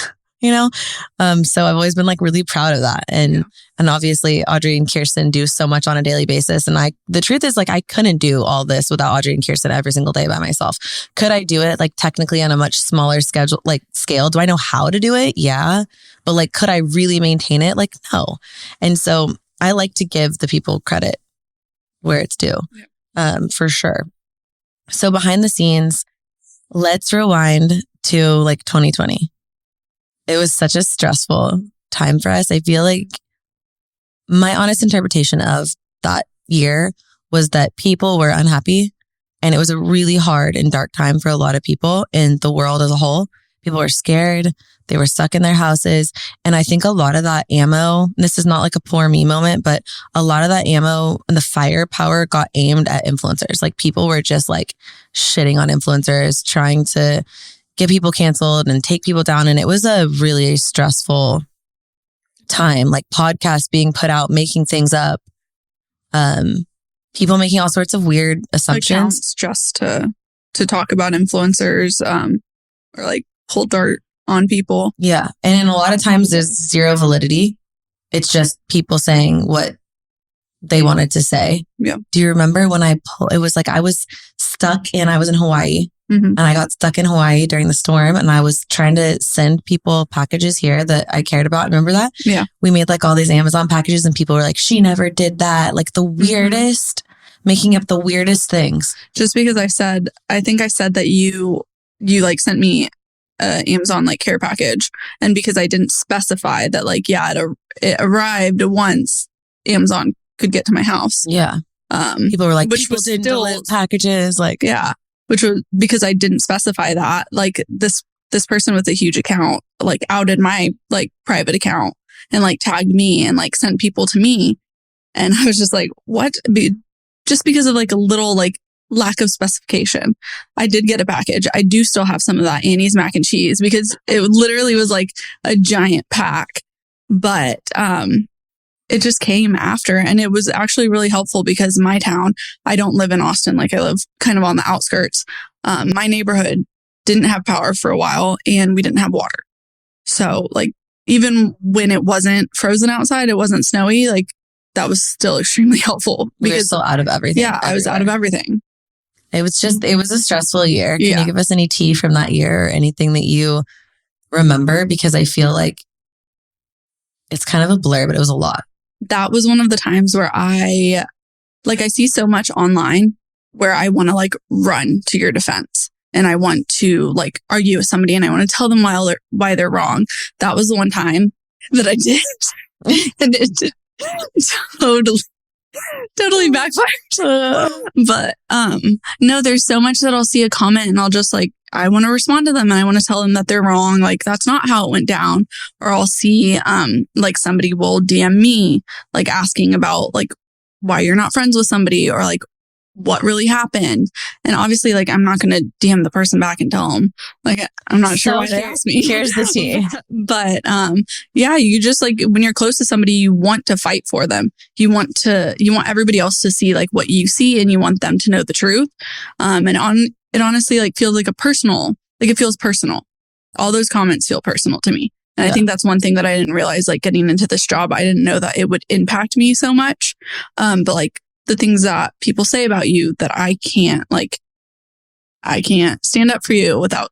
So I've always been like really proud of that. And obviously Audrey and Kirsten do so much on a daily basis. And the truth is like, I couldn't do all this without Audrey and Kirsten every single day by myself. Could I do it like technically on a much smaller scale? Do I know how to do it? Yeah. But like, could I really maintain it? Like, no. And so I like to give the people credit where it's due, for sure. So behind the scenes, let's rewind to like 2020. It was such a stressful time for us. I feel like my honest interpretation of that year was that people were unhappy and it was a really hard and dark time for a lot of people in the world as a whole. People were scared. They were stuck in their houses. And I think a lot of that ammo, and this is not like a poor me moment, but a lot of that ammo and the firepower got aimed at influencers. Like people were just like shitting on influencers, trying to get people canceled and take people down. And it was a really stressful time, like podcasts being put out, making things up, people making all sorts of weird assumptions. Accounts just to talk about influencers, or like pull dirt on people. Yeah. And a lot of times there's zero validity. It's just people saying what they wanted to say. Yeah. Do you remember when it was like I was I was in Hawaii. Mm-hmm. And I got stuck in Hawaii during the storm and I was trying to send people packages here that I cared about. Remember that? Yeah. We made like all these Amazon packages and people were like, she never did that. Like the weirdest, making up the weirdest things. Just because I think I said that you like sent me Amazon like care package. And because I didn't specify that like, it arrived once Amazon could get to my house. Yeah. People were like, people didn't deliver packages. Like, yeah. Which was because I didn't specify that. Like this person with a huge account, like outed my like private account and like tagged me and like sent people to me. And I was just like, what? Just because of like a little like lack of specification. I did get a package. I do still have some of that Annie's mac and cheese because it literally was like a giant pack. But it just came after, and it was actually really helpful because my town, I don't live in Austin, like I live kind of on the outskirts. My neighborhood didn't have power for a while and we didn't have water. So like even when it wasn't frozen outside, it wasn't snowy, like that was still extremely helpful because we were still out of everything. Yeah, everywhere. I was out of everything. It was a stressful year. Can Yeah. you give us any tea from that year or anything that you remember? Because I feel like it's kind of a blur, but it was a lot. That was one of the times where I see so much online where I want to like run to your defense and I want to like argue with somebody and I want to tell them why they're wrong. That was the one time that I did. And it totally backfired. But no, there's so much that I'll see a comment and I'll just like, I want to respond to them and I want to tell them that they're wrong. Like, that's not how it went down. Or I'll see like somebody will DM me like asking about like why you're not friends with somebody or like what really happened. And obviously, like, I'm not going to DM the person back and tell them, like, I'm not sure why they asked me. Here's the tea. But yeah, you just like, when you're close to somebody, you want to fight for them. You want everybody else to see like what you see and you want them to know the truth. It honestly like feels like it feels personal. All those comments feel personal to me. And I think that's one thing that I didn't realize, like getting into this job, I didn't know that it would impact me so much. But like the things that people say about you that I can't stand up for you without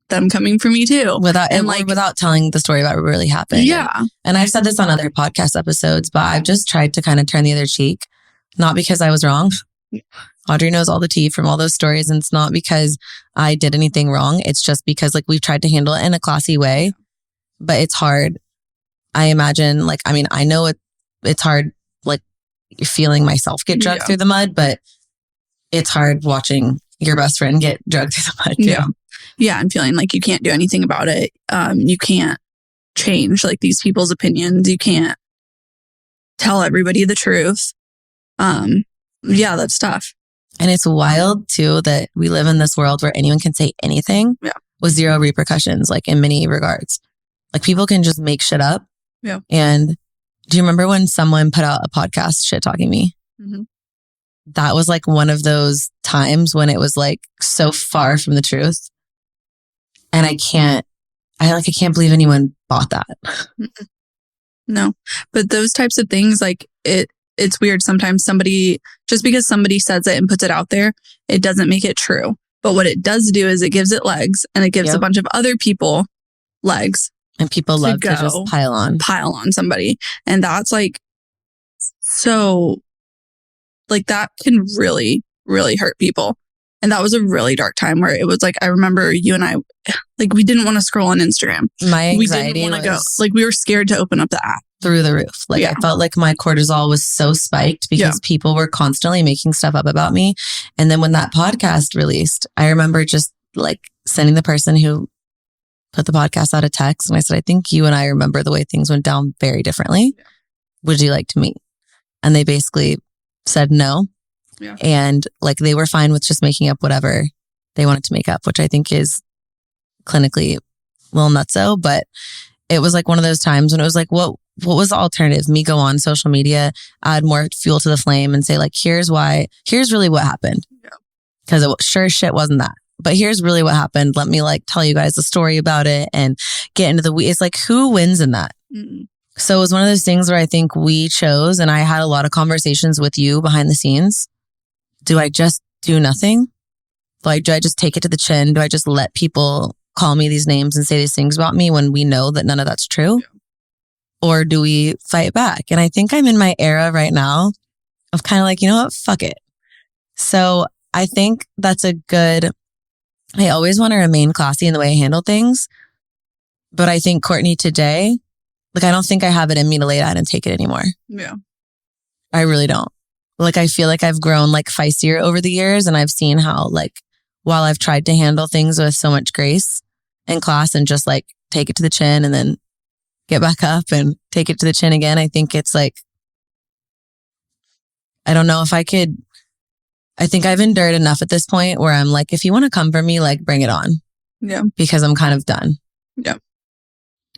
them coming for me too. Without telling the story about what really happened. Yeah. And I've said this on other podcast episodes, but I've just tried to kind of turn the other cheek. Not because I was wrong. Audrey knows all the tea from all those stories. And it's not because I did anything wrong. It's just because like we've tried to handle it in a classy way, but it's hard. I imagine like, I mean, I know it's hard, like you're feeling myself get dragged through the mud, but it's hard watching your best friend get dragged through the mud too. Yeah. Yeah. And feeling like you can't do anything about it. You can't change like these people's opinions. You can't tell everybody the truth. Yeah, that's tough. And it's wild too that we live in this world where anyone can say anything with zero repercussions, like in many regards. Like people can just make shit up. Yeah. And do you remember when someone put out a podcast shit talking me? Mm-hmm. That was like one of those times when it was like so far from the truth. And I can't believe anyone bought that. No, but those types of things, like it's weird. Sometimes just because somebody says it and puts it out there, it doesn't make it true. But what it does do is it gives it legs and it gives a bunch of other people legs. And people love to just pile on somebody. And that's like, so like that can really, really hurt people. And that was a really dark time where it was like, I remember you and I, like we didn't want to scroll on Instagram. My anxiety we didn't want to go. Like we were scared to open up the app. Through the roof. Like I felt like my cortisol was so spiked because people were constantly making stuff up about me. And then when that podcast released, I remember just like sending the person who put the podcast out a text. And I said, I think you and I remember the way things went down very differently. Yeah. Would you like to meet? And they basically said no. Yeah. And like they were fine with just making up whatever they wanted to make up, which I think is clinically a little nutso. But it was like one of those times when it was like, what was the alternative? Me go on social media, add more fuel to the flame and say like, here's really what happened. Because it sure as shit wasn't that. But here's really what happened. Let me like tell you guys the story about it and get into it's like, who wins in that? Mm-mm. So it was one of those things where I think we chose, and I had a lot of conversations with you behind the scenes. Do I just do nothing? Like, do I just take it to the chin? Do I just let people call me these names and say these things about me when we know that none of that's true? Yeah. Or do we fight back? And I think I'm in my era right now of kind of like, you know what? Fuck it. So I think that's I always want to remain classy in the way I handle things. But I think Courtney today, like, I don't think I have it in me to lay down and take it anymore. Yeah. I really don't. Like, I feel like I've grown like feistier over the years, and I've seen how like, while I've tried to handle things with so much grace and class and just like take it to the chin and then get back up and take it to the chin again, I think it's like, I don't know if I could. I think I've endured enough at this point where I'm like, if you want to come for me, like bring it on. Yeah. Because I'm kind of done. Yeah.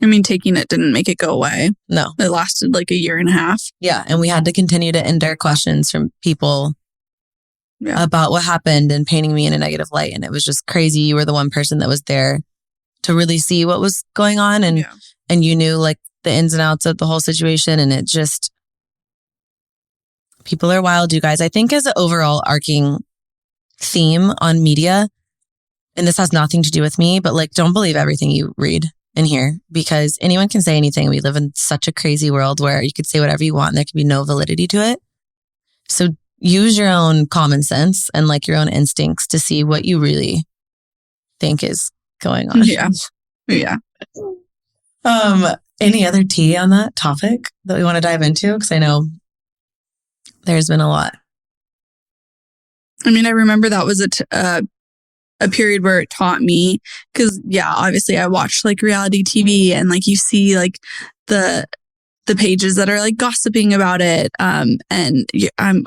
I mean, taking it didn't make it go away. No. It lasted like a year and a half. Yeah. And we had to continue to endure questions from people about what happened and painting me in a negative light. And it was just crazy. You were the one person that was there to really see what was going on. And, and you knew like the ins and outs of the whole situation. And it just, people are wild, you guys. I think as an overall arcing theme on media, and this has nothing to do with me, but like, don't believe everything you read and hear, because anyone can say anything. We live in such a crazy world where you could say whatever you want and there can be no validity to it. So use your own common sense and like your own instincts to see what you really think is going on. Yeah. Any other tea on that topic that we want to dive into? Because I know there's been a lot. I mean, I remember that was a period where it taught me, because obviously I watched like reality TV, and like you see like the pages that are like gossiping about it. I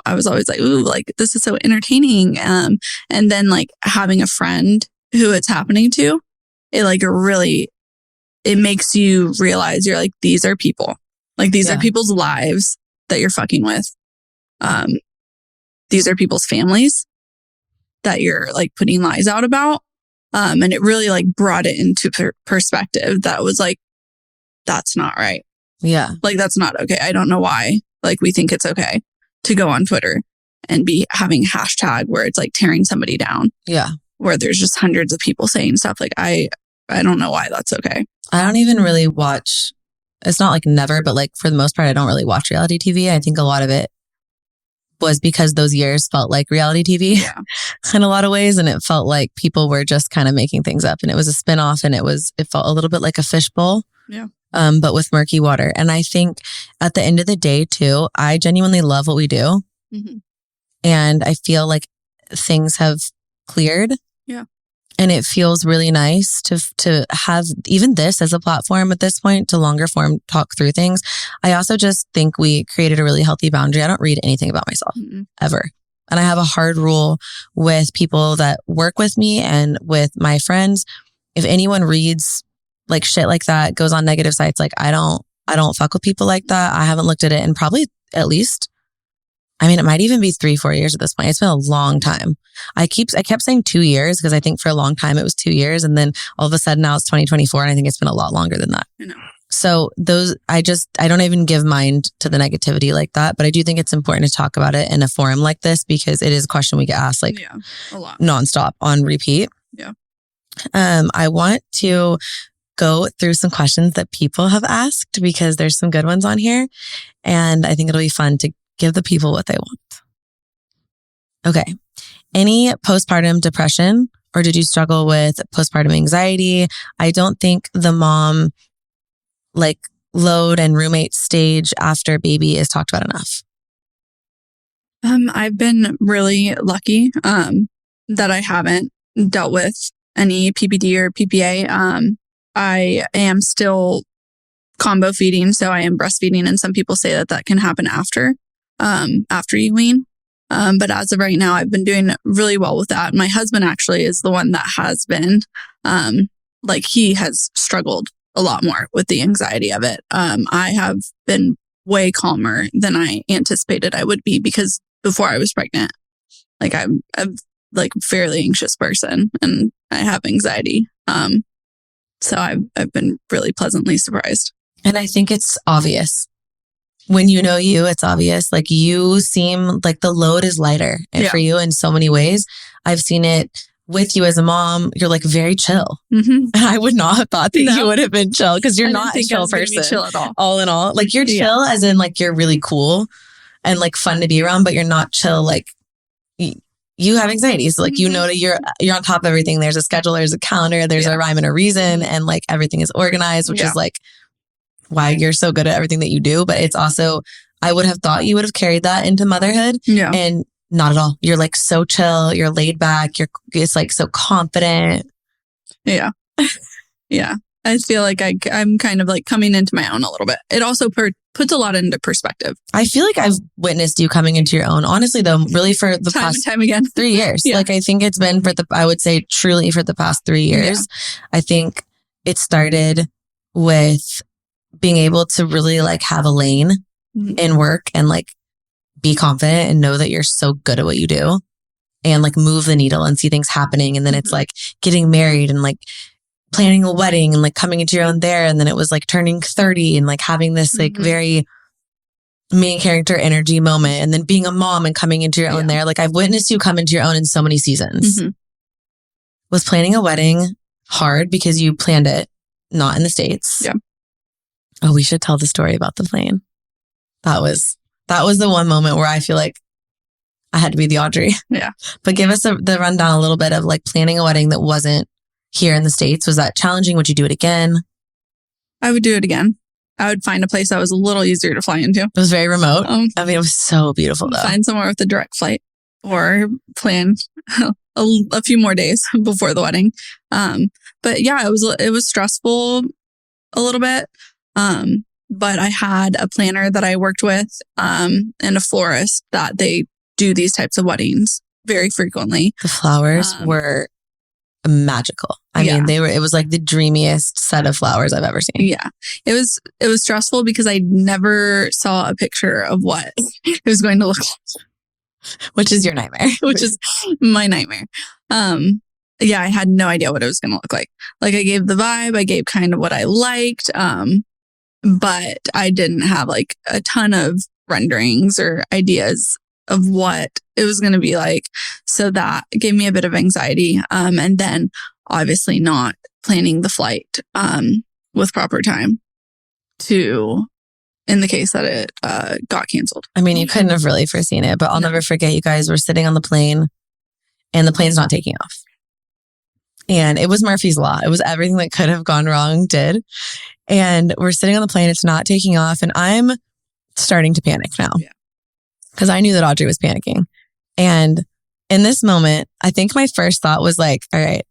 was always like, ooh, like this is so entertaining. And then like having a friend who it's happening to, it like really, it makes you realize you're like, these are people. Like these are people's lives that you're fucking with. These are people's families that you're like putting lies out about. And it really like brought it into perspective that was like, that's not right. Yeah. Like that's not okay. I don't know why like we think it's okay to go on Twitter and be having hashtag where it's like tearing somebody down. Yeah. Where there's just hundreds of people saying stuff. Like I don't know why that's okay. I don't even really watch. It's not like never, but like for the most part, I don't really watch reality TV. I think a lot of it was because those years felt like reality TV in a lot of ways. And it felt like people were just kind of making things up, and it was a spinoff, and it felt a little bit like a fishbowl. Yeah. But with murky water. And I think at the end of the day too, I genuinely love what we do. Mm-hmm. And I feel like things have cleared. Yeah. And it feels really nice to have even this as a platform at this point to longer form talk through things. I also just think we created a really healthy boundary. I don't read anything about myself ever. And I have a hard rule with people that work with me and with my friends. If anyone reads like shit like that, goes on negative sites, like I don't fuck with people like that. I haven't looked at it in probably at least, I mean, it might even be 3-4 years at this point. It's been a long time. I kept saying 2 years because I think for a long time it was 2 years. And then all of a sudden now it's 2024. And I think it's been a lot longer than that. I know. So I don't even give mind to the negativity like that. But I do think it's important to talk about it in a forum like this, because it is a question we get asked like a lot, nonstop on repeat. Yeah. I want to go through some questions that people have asked, because there's some good ones on here. And I think it'll be fun to give the people what they want. Okay. Any postpartum depression, or did you struggle with postpartum anxiety? I don't think the mom like load and roommate stage after baby is talked about enough. I've been really lucky that I haven't dealt with any PPD or PPA. I am still combo feeding, so I am breastfeeding, and some people say that can happen after you wean. But as of right now, I've been doing really well with that. My husband actually is the one that has been, he has struggled a lot more with the anxiety of it. I have been way calmer than I anticipated I would be, because before I was pregnant, like I'm a fairly anxious person and I have anxiety. So I've been really pleasantly surprised. And I think it's obvious. When you know you, it's obvious. Like you seem like the load is lighter for you in so many ways. I've seen it with you as a mom. You're like very chill. Mm-hmm. And I would not have thought that you would have been chill, because you're not a chill person. Chill at all. All in all, like you're chill as in like you're really cool and like fun to be around, but you're not chill. Like you have anxiety. So like, you know that you're on top of everything. There's a schedule, there's a calendar, there's a rhyme and a reason, and like everything is organized, which is like why you're so good at everything that you do. But it's also, I would have thought you would have carried that into motherhood. Yeah. And not at all. You're like so chill, you're laid back, you're just like so confident. Yeah. Yeah. I feel like I'm kind of like coming into my own a little bit. It also puts a lot into perspective. I feel like I've witnessed you coming into your own, honestly though, really for the past time again 3 years. Yeah. Like I think it's been I would say truly for the past 3 years. Yeah. I think it started with being able to really like have a lane in work and like be confident and know that you're so good at what you do and like move the needle and see things happening. And then it's like getting married and like planning a wedding and like coming into your own there. And then it was like turning 30 and like having this like very main character energy moment, and then being a mom and coming into your own there. Like, I've witnessed you come into your own in so many seasons. Mm-hmm. Was planning a wedding hard because you planned it not in the States? Yeah. Oh, we should tell the story about the plane. That was the one moment where I feel like I had to be the Audrey. Yeah. But give us the rundown a little bit of like planning a wedding that wasn't here in the States. Was that challenging? Would you do it again? I would do it again. I would find a place that was a little easier to fly into. It was very remote. I mean, it was so beautiful though. Find somewhere with a direct flight or plan a few more days before the wedding. But yeah, it was stressful a little bit. But I had a planner that I worked with, and a florist that they do these types of weddings very frequently. The flowers were magical. I mean, it was like the dreamiest set of flowers I've ever seen. Yeah. It was stressful because I never saw a picture of what it was going to look like. Which is your nightmare. Which is my nightmare. Yeah, I had no idea what it was going to look like. Like, I gave the vibe, I gave kind of what I liked. But I didn't have like a ton of renderings or ideas of what it was going to be like. So that gave me a bit of anxiety. And then obviously not planning the flight, with proper time in the case that it, got canceled. I mean, you couldn't have really foreseen it, but I'll never forget you guys were sitting on the plane and the plane's not taking off. And it was Murphy's Law. It was everything that could have gone wrong did. And we're sitting on the plane. It's not taking off. And I'm starting to panic now because I knew that Audrey was panicking. And in this moment, I think my first thought was like, all right,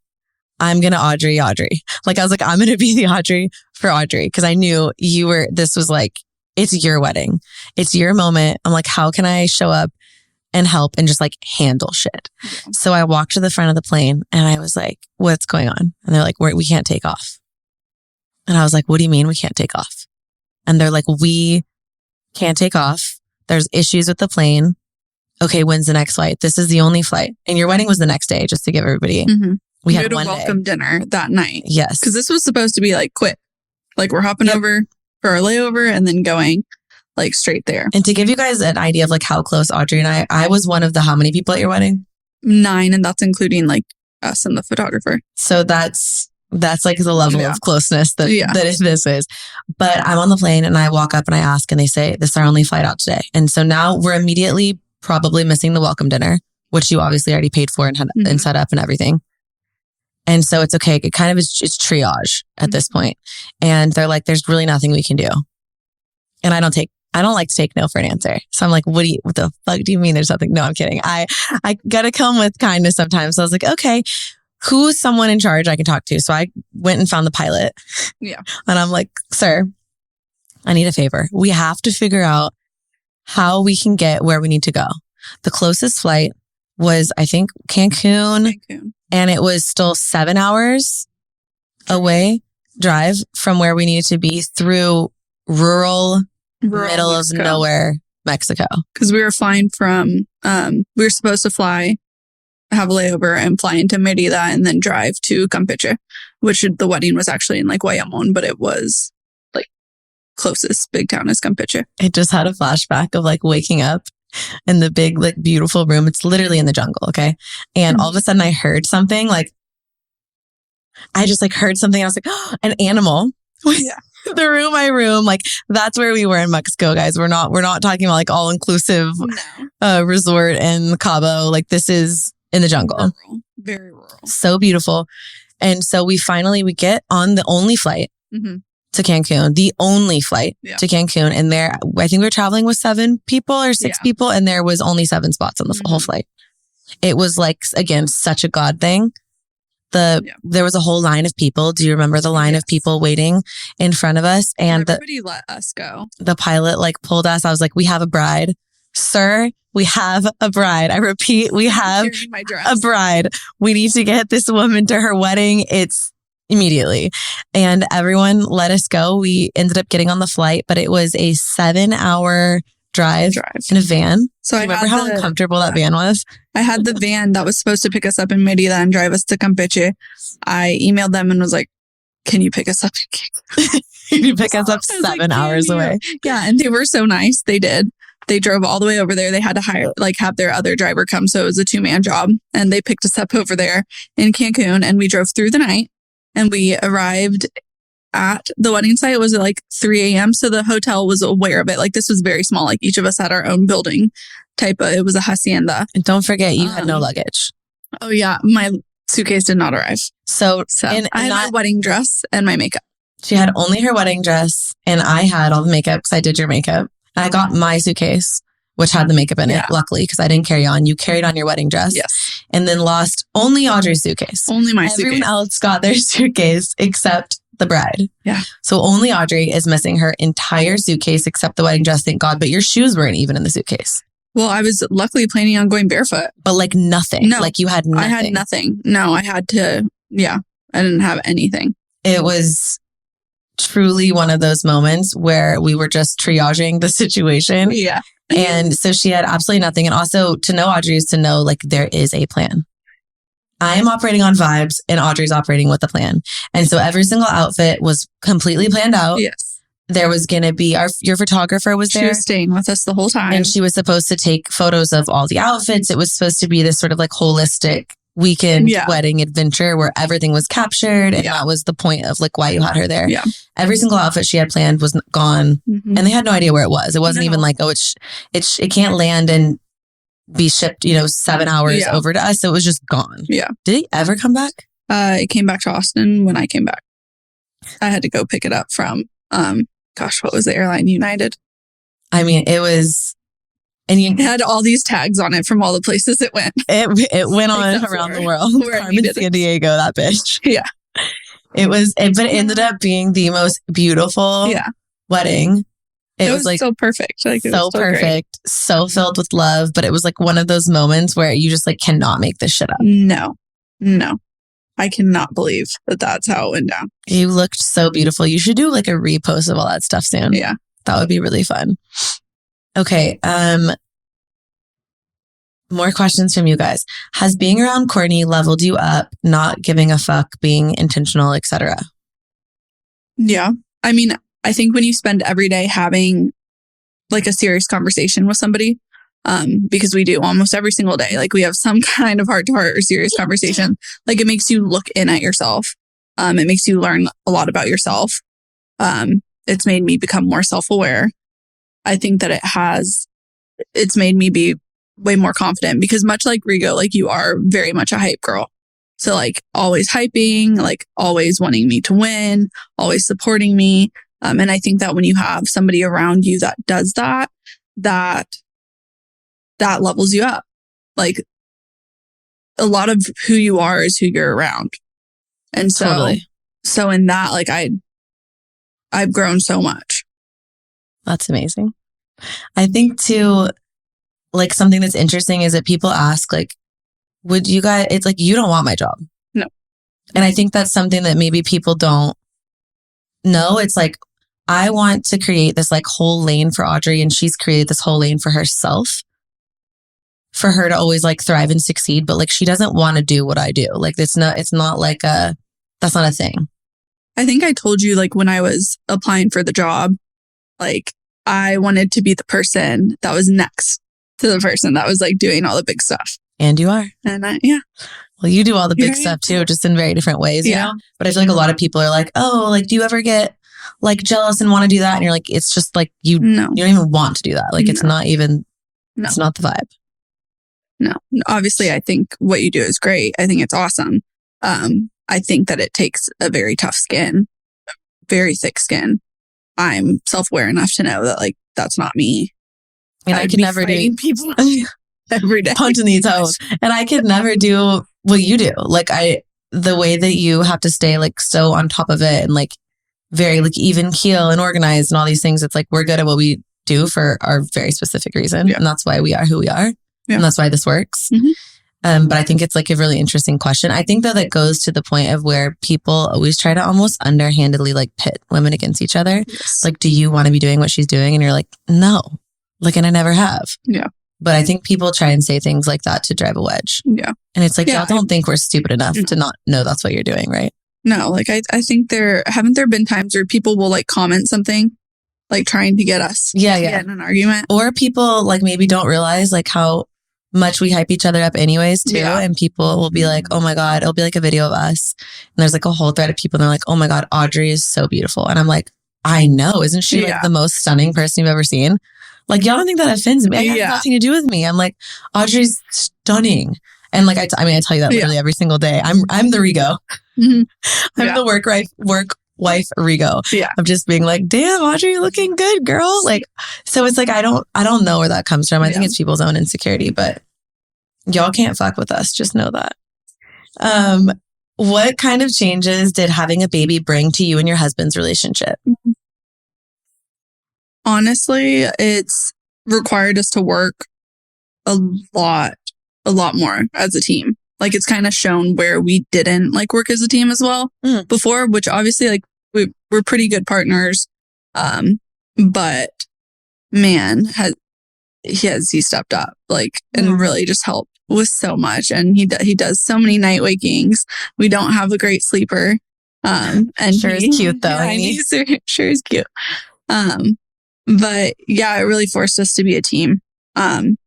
I'm going to Audrey. Like, I was like, I'm going to be the Audrey for Audrey because I knew this was like, it's your wedding. It's your moment. I'm like, how can I show up and help and just like handle shit? Yeah. So I walked to the front of the plane and I was like, what's going on? And they're like, we can't take off. And I was like, what do you mean we can't take off? And they're like, we can't take off. There's issues with the plane. Okay, when's the next flight? This is the only flight. And your wedding was the next day, just to give everybody. Mm-hmm. We had a one welcome dinner that night. Yes. Because this was supposed to be like quick. Like, we're hopping over for our layover and then going like straight there. And to give you guys an idea of like how close Audrey and I was one of the how many people at your wedding? 9, and that's including like us and the photographer. So that's like the level of closeness that this is. But I'm on the plane and I walk up and I ask and they say, this is our only flight out today. And so now we're immediately probably missing the welcome dinner, which you obviously already paid for and had and set up and everything. And so it's okay. It kind of is just triage at this point. And they're like, there's really nothing we can do. And I don't like to take no for an answer. So I'm like, what the fuck do you mean there's nothing? No, I'm kidding. I gotta come with kindness sometimes. So I was like, okay, who's someone in charge I can talk to? So I went and found the pilot. Yeah. And I'm like, sir, I need a favor. We have to figure out how we can get where we need to go. The closest flight was, I think, Cancun. And it was still 7 hours away drive from where we needed to be through rural middle Mexico. Of nowhere, Mexico. Because we were flying from, we were supposed to have a layover and fly into Merida and then drive to Campeche, which the wedding was actually in like Guayamon, but it was like closest big town is Campeche. It just had a flashback of like waking up in the big, like beautiful room. It's literally in the jungle. Okay. And all of a sudden I heard something like, I just like heard something. I was like, oh, an animal. Yeah. My room. Like, that's where we were in Mexico, guys. We're not talking about like all inclusive resort in Cabo. Like, this is in the jungle. Rural. Very rural. So beautiful. And so we get on the only flight to Cancun, the only flight to Cancun. And there, I think we were traveling with 7 people or 6 people. And there was only 7 spots on the whole flight. It was like, again, such a God thing. There was a whole line of people. Do you remember the line of people waiting in front of us? And everybody let us go. The pilot like pulled us. I was like, we have a bride. Sir, we have a bride. I repeat, we have a bride. We need to get this woman to her wedding. It's immediately. And everyone let us go. We ended up getting on the flight, but it was a 7-hour drive in a van. So I remember how uncomfortable that van was. I had the van that was supposed to pick us up in Merida and drive us to Campeche. I emailed them and was like, can you pick us up in Cancun? You pick us up I was like, 7 hours "Can you?" away. Yeah. And they were so nice. They did. They drove all the way over there. They had to have their other driver come. So it was a 2-man job. And they picked us up over there in Cancun. And we drove through the night. And we arrived at the wedding site. It was at 3 a.m. So the hotel was aware of it. This was very small. Each of us had our own building it was a hacienda. And don't forget, you had no luggage. Oh yeah. My suitcase did not arrive. So I had my wedding dress and my makeup. She had only her wedding dress, and I had all the makeup because I did your makeup. And I got my suitcase, which had the makeup in it, luckily, because I didn't carry on. You carried on your wedding dress. Yes. And then lost only Audrey's suitcase. Only my Everyone suitcase. else got their suitcase except the bride. Yeah. So only Audrey is missing her entire suitcase except the wedding dress, thank God. But your shoes weren't even in the suitcase. Well, I was luckily planning on going barefoot. But nothing. No. You had nothing. I had nothing. No, I had to, I didn't have anything. It was truly one of those moments where we were just triaging the situation. Yeah. And so she had absolutely nothing. And also to know Audrey is to know there is a plan. I am operating on vibes and Audrey's operating with a plan. And so every single outfit was completely planned out. Yes. There was going to be your photographer was there. She was staying with us the whole time. And she was supposed to take photos of all the outfits. It was supposed to be this sort of holistic weekend wedding adventure where everything was captured. And that was the point of why you had her there. Yeah. Every single outfit she had planned was gone. Mm-hmm. And they had no idea where it was. It wasn't even it can't land and be shipped, 7 hours over to us. So it was just gone. Yeah. Did he ever come back? It came back to Austin when I came back. I had to go pick it up from, what was the airline? United. I mean, it was... And it had all these tags on it from all the places it went. It went on around the world. Carmen San Diego, that bitch. Yeah. But it ended up being the most beautiful wedding. It was so perfect. So perfect. Great. So filled with love. But it was one of those moments where you just cannot make this shit up. No. I cannot believe that that's how it went down. You looked so beautiful. You should do a repost of all that stuff soon. Yeah. That would be really fun. Okay. More questions from you guys. Has being around Courtney leveled you up, not giving a fuck, being intentional, etc.? Yeah. I mean, I think when you spend every day having a serious conversation with somebody, because we do almost every single day, we have some kind of heart-to-heart or serious conversation, it makes you look in at yourself. It makes you learn a lot about yourself. It's made me become more self-aware. I think that it's made me be way more confident because much like Rigo, you are very much a hype girl. So always hyping, always wanting me to win, always supporting me. And I think that when you have somebody around you that does that levels you up. A lot of who you are is who you're around. And so, totally. So in that, I've grown so much. That's amazing. I think too, something that's interesting is that people ask, would you guys, it's you don't want my job. No. And I think that's something that maybe people don't know. It's I want to create this whole lane for Audrey, and she's created this whole lane for herself, for her to always thrive and succeed. But she doesn't want to do what I do. It's not that's not a thing. I think I told you when I was applying for the job, I wanted to be the person that was next to the person that was doing all the big stuff. And you are. And well, you do all the big stuff too, just in very different ways. You know? But I feel a lot of people are oh, do you ever get jealous and want to do that? And you're it's just you don't even want to do that. It's not even, it's not the vibe. No, obviously I think what you do is great. I think it's awesome. I think that it takes a very tough skin, very thick skin. I'm self-aware enough to know that that's not me. And I could never do people every day, punching these toes. And I could never do what you do. The way that you have to stay so on top of it and very even keel and organized and all these things. It's we're good at what we do for our very specific reason. Yeah. And that's why we are who we are. Yeah. And that's why this works. Mm-hmm. But I think it's a really interesting question. I think though that goes to the point of where people always try to almost underhandedly pit women against each other. Yes. Do you want to be doing what she's doing? And you're no, and I never have. Yeah. But I think people try and say things like that to drive a wedge. Yeah. And it's y'all don't think we're stupid enough to not know that's what you're doing, right? No, like I think haven't there been times where people will like comment something, like trying to get us to get in an argument? Or people like maybe don't realize like how much we hype each other up anyways too. Yeah. And people will be like, oh my God, it'll be like a video of us. And there's like a whole thread of people and they're like, oh my God, Audrey is so beautiful. And I'm like, I know. Isn't she like the most stunning person you've ever seen? Like, y'all don't think that offends me. It has nothing to do with me. I'm like, Audrey's stunning. And like, I tell you that literally every single day. I'm the Rigo. I'm the work wife Rigo. Yeah. I'm just being like, damn, Audrey, you're looking good, girl. Like, so it's like, I don't know where that comes from. I think it's people's own insecurity, but y'all can't fuck with us. Just know that. What kind of changes did having a baby bring to you and your husband's relationship? Honestly, it's required us to work a lot more as a team. Like, it's kind of shown where we didn't like work as a team as well before, which obviously like we're pretty good partners. But man, he stepped up like and really just helped with so much. And he does so many night wakings. We don't have a great sleeper. And sure is cute though. Yeah, he sure is cute. But yeah, it really forced us to be a team. And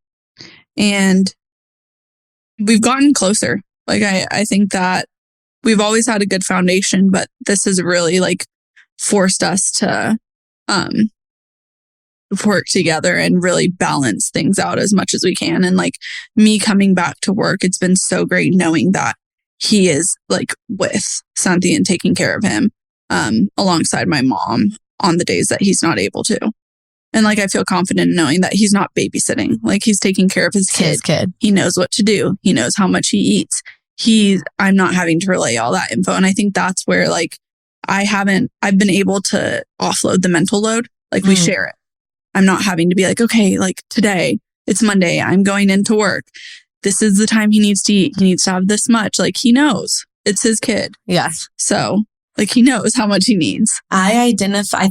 we've gotten closer. Like, I think that we've always had a good foundation, but this has really like forced us to, work together and really balance things out as much as we can. And like me coming back to work, it's been so great knowing that he is like with Santi and taking care of him, alongside my mom on the days that he's not able to. And like, I feel confident in knowing that he's not babysitting. Like, he's taking care of his kid. He knows what to do. He knows how much he eats. I'm not having to relay all that info. And I think that's where like, I've been able to offload the mental load. Like, we share it. I'm not having to be like, okay, like today it's Monday. I'm going into work. This is the time he needs to eat. He needs to have this much. Like, he knows it's his kid. Yes. So like, he knows how much he needs. I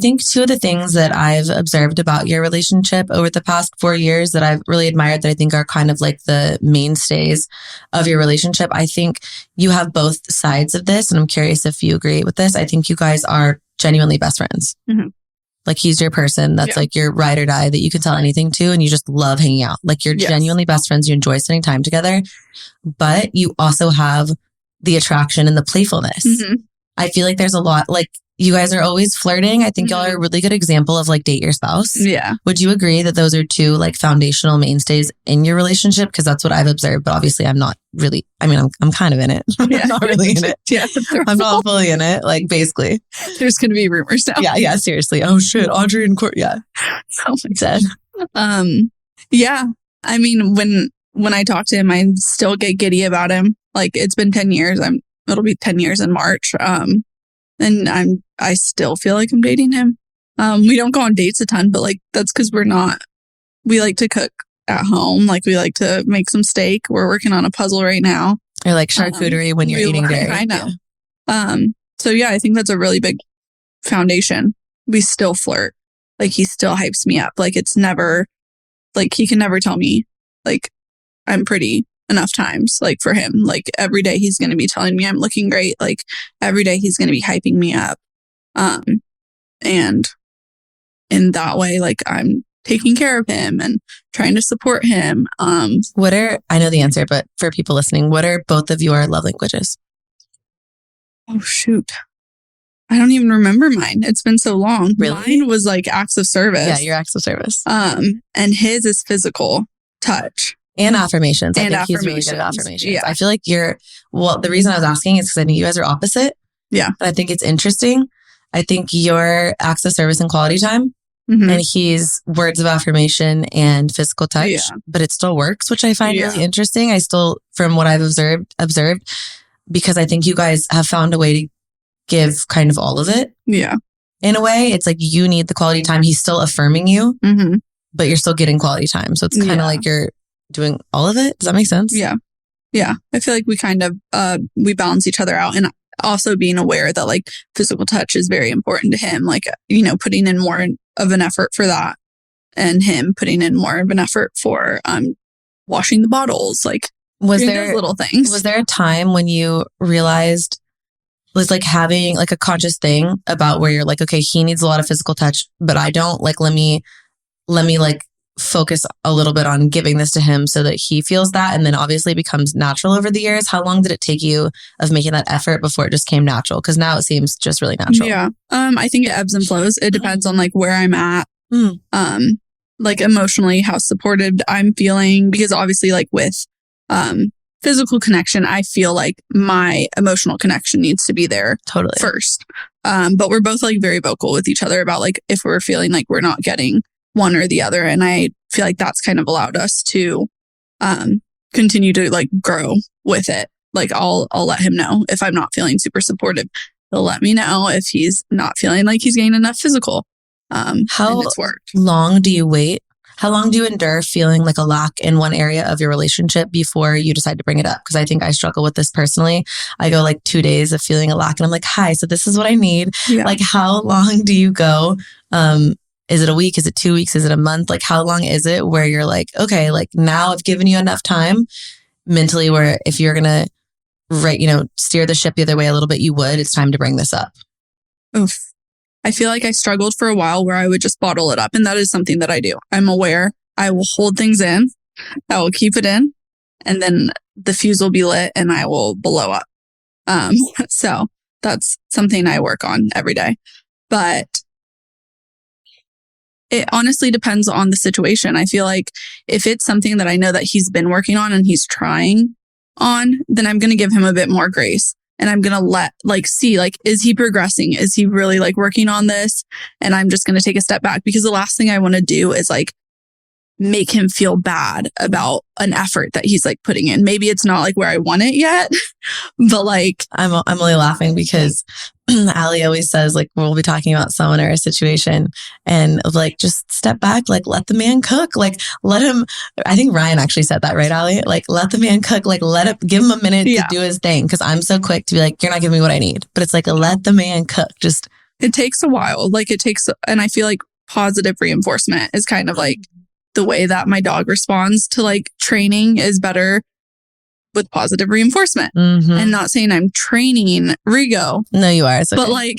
think two of the things that I've observed about your relationship over the past 4 years that I've really admired, that I think are kind of like the mainstays of your relationship. I think you have both sides of this, and I'm curious if you agree with this. I think you guys are genuinely best friends. Mm-hmm. Like, he's your person that's like your ride or die that you can tell anything to, and you just love hanging out. Like, you're genuinely best friends. You enjoy spending time together, but you also have the attraction and the playfulness. Mm-hmm. I feel like there's a lot, like, you guys are always flirting. I think y'all are a really good example of like date your spouse. Yeah. Would you agree that those are two like foundational mainstays in your relationship? Because that's what I've observed, but obviously I'm not really, I mean, I'm kind of in it. I'm not really in it. I'm not fully in it. Like, basically. There's going to be rumors now. Yeah, seriously. Oh shit, Audrey and Court. Yeah. Oh my God. Yeah. I mean, when I talk to him, I still get giddy about him. Like, it's been 10 years. It'll be 10 years in March. And I still feel like I'm dating him. We don't go on dates a ton, but like, that's because we like to cook at home. Like, we like to make some steak. We're working on a puzzle right now. Or like charcuterie when you're eating dairy. I know. Yeah. So yeah, I think that's a really big foundation. We still flirt. Like, he still hypes me up. Like, it's never, like, he can never tell me like I'm pretty enough times. Like, for him, like, every day he's going to be telling me I'm looking great. Like, every day he's going to be hyping me up. And in that way, like, I'm taking care of him and trying to support him. I know the answer, but for people listening, what are both of your love languages? Oh, shoot. I don't even remember mine. It's been so long. Really? Mine was like acts of service. Yeah, your acts of service. And his is physical touch. And affirmations. I think he's really good at affirmations. Yeah. I feel like the reason I was asking is because I think you guys are opposite. Yeah. But I think it's interesting. I think your acts of service and quality time, and he's words of affirmation and physical touch, but it still works, which I find really interesting. I still, from what I've observed, because I think you guys have found a way to give kind of all of it. Yeah. In a way, it's like you need the quality time. He's still affirming you, but you're still getting quality time. So it's kind of like you're doing all of it. Does that make sense? Yeah. Yeah. I feel like we kind of, we balance each other out, and also being aware that like physical touch is very important to him. Like, putting in more of an effort for that, and him putting in more of an effort for, washing the bottles. Like, was there those little things? Was there a time when you realized was like having like a conscious thing about where you're like, okay, he needs a lot of physical touch, but I don't, like, let me like focus a little bit on giving this to him so that he feels that. And then obviously it becomes natural over the years. How long did it take you of making that effort before it just came natural? Because now it seems just really natural. Yeah. I think it ebbs and flows. It depends on like where I'm at. Like emotionally, how supported I'm feeling, because obviously like with physical connection, I feel like my emotional connection needs to be there Totally. first. But we're both like very vocal with each other about like if we're feeling like we're not getting one or the other. And I feel like that's kind of allowed us to continue to like grow with it. Like I'll let him know if I'm not feeling super supportive. He'll let me know if he's not feeling like he's getting enough physical. How long do you wait? How long do you endure feeling like a lack in one area of your relationship before you decide to bring it up? Because I think I struggle with this personally. I go like 2 days of feeling a lack and I'm like, hi, so this is what I need. Yeah. Like, how long do you go? Is it a week? Is it 2 weeks? Is it a month? Like, how long is it where you're like, okay, like now I've given you enough time mentally where if you're going to, steer the ship the other way a little bit, you would, it's time to bring this up. Oof. I feel like I struggled for a while where I would just bottle it up. And that is something that I do. I'm aware I will hold things in. I will keep it in. And then the fuse will be lit and I will blow up. So that's something I work on every day. But it honestly depends on the situation. I feel like if it's something that I know that he's been working on and he's trying on, then I'm going to give him a bit more grace. And I'm going to see, is he progressing? Is he really like working on this? And I'm just going to take a step back, because the last thing I want to do is like make him feel bad about an effort that he's like putting in. Maybe it's not like where I want it yet, but like I'm only laughing because Allie always says like we'll be talking about someone or a situation and like just step back, like let the man cook, like let him. I think Ryan actually said that, right, Allie? Like let the man cook, like give him a minute to do his thing, because I'm so quick to be like, you're not giving me what I need, but it's like let the man cook. Just it takes a while, and I feel like positive reinforcement is kind of like the way that my dog responds to like training is better with positive reinforcement. And not saying I'm training Rigo. No, you are. But like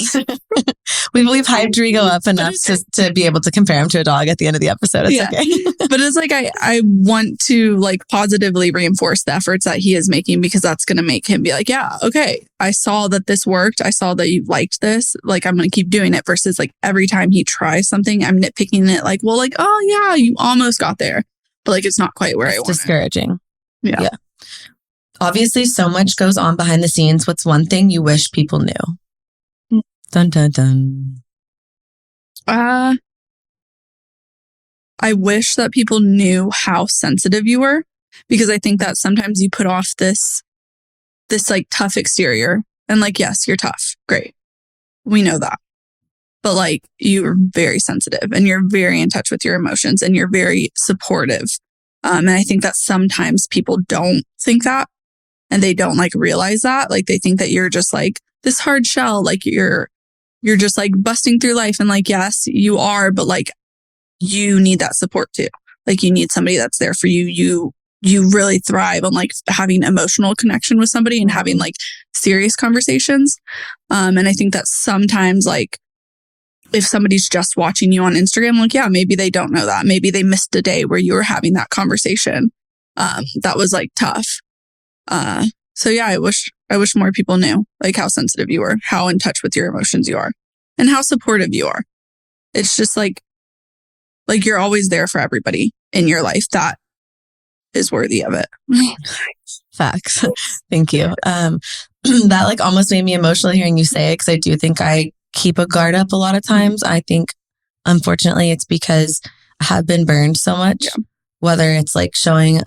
we've hyped Rigo up enough to be able to compare him to a dog at the end of the episode. It's okay. But it's like I want to like positively reinforce the efforts that he is making, because that's going to make him be like, yeah, okay, I saw that this worked. I saw that you liked this. Like I'm going to keep doing it, versus like every time he tries something, I'm nitpicking it like, well, like, oh yeah, you almost got there, but like it's not quite where I want. Discouraging. Yeah. Obviously, so much goes on behind the scenes. What's one thing you wish people knew? Dun, dun, dun. I wish that people knew how sensitive you were, because I think that sometimes you put off this like tough exterior, and like, yes, you're tough. Great. We know that. But like, you're very sensitive and you're very in touch with your emotions and you're very supportive. And I think that sometimes people don't think that. And they don't like realize that. Like they think that you're just like this hard shell, like you're just like busting through life. And like, yes, you are, but like you need that support too. Like you need somebody that's there for you. You really thrive on like having emotional connection with somebody and having like serious conversations. And I think that sometimes like if somebody's just watching you on Instagram, like, yeah, maybe they don't know that. Maybe they missed a day where you were having that conversation. That was like tough. So yeah, I wish more people knew like how sensitive you are, how in touch with your emotions you are, and how supportive you are. It's just like you're always there for everybody in your life that is worthy of it. Facts. Thank you. That like almost made me emotional hearing you say it, because I do think I keep a guard up a lot of times. I think unfortunately it's because I have been burned so much, whether it's like showing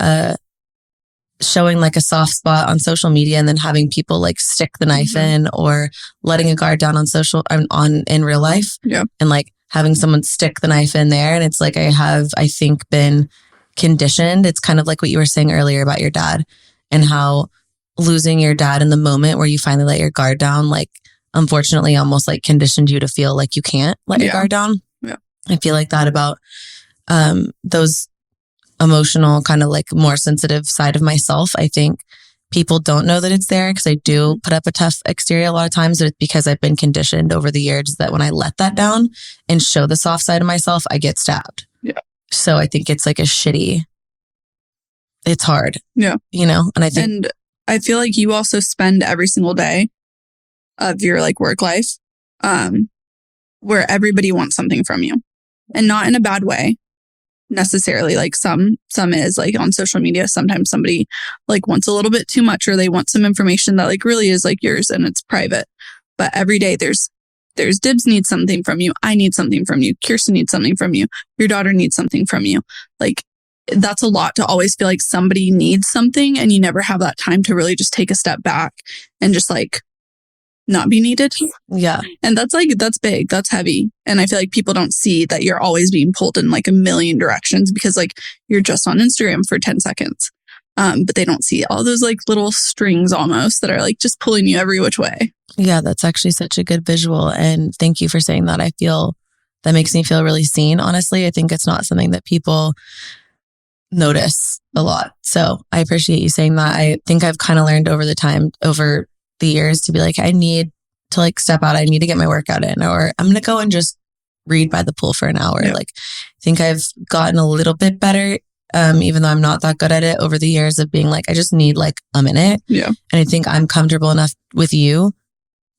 like a soft spot on social media and then having people like stick the knife in, or letting a guard down in real life. Yeah. And like having someone stick the knife in there. And it's like, I think been conditioned. It's kind of like what you were saying earlier about your dad and how losing your dad in the moment where you finally let your guard down, like unfortunately almost like conditioned you to feel like you can't let your guard down. Yeah. I feel like that about those emotional kind of like more sensitive side of myself. I think people don't know that it's there because I do put up a tough exterior a lot of times, but it's because I've been conditioned over the years that when I let that down and show the soft side of myself, I get stabbed. Yeah. So I think it's like it's hard. Yeah. You know, and I feel like you also spend every single day of your like work life, where everybody wants something from you, and not in a bad way necessarily. Like some is like on social media, sometimes somebody like wants a little bit too much, or they want some information that like really is like yours and it's private. But every day there's Dibs needs something from you. I need something from you. Kirsten needs something from you. Your daughter needs something from you. Like that's a lot to always feel like somebody needs something, and you never have that time to really just take a step back and just like not be needed. Yeah. And that's big. That's heavy. And I feel like people don't see that you're always being pulled in like a million directions because like you're just on Instagram for 10 seconds. But they don't see all those like little strings almost that are like just pulling you every which way. Yeah, that's actually such a good visual. And thank you for saying that. I feel that makes me feel really seen. Honestly, I think it's not something that people notice a lot. So I appreciate you saying that. I think I've kind of learned over the years to be like, I need to like step out. I need to get my workout in, or I'm going to go and just read by the pool for an hour. Yeah. Like, I think I've gotten a little bit better, even though I'm not that good at it over the years of being like, I just need like a minute. Yeah. And I think I'm comfortable enough with you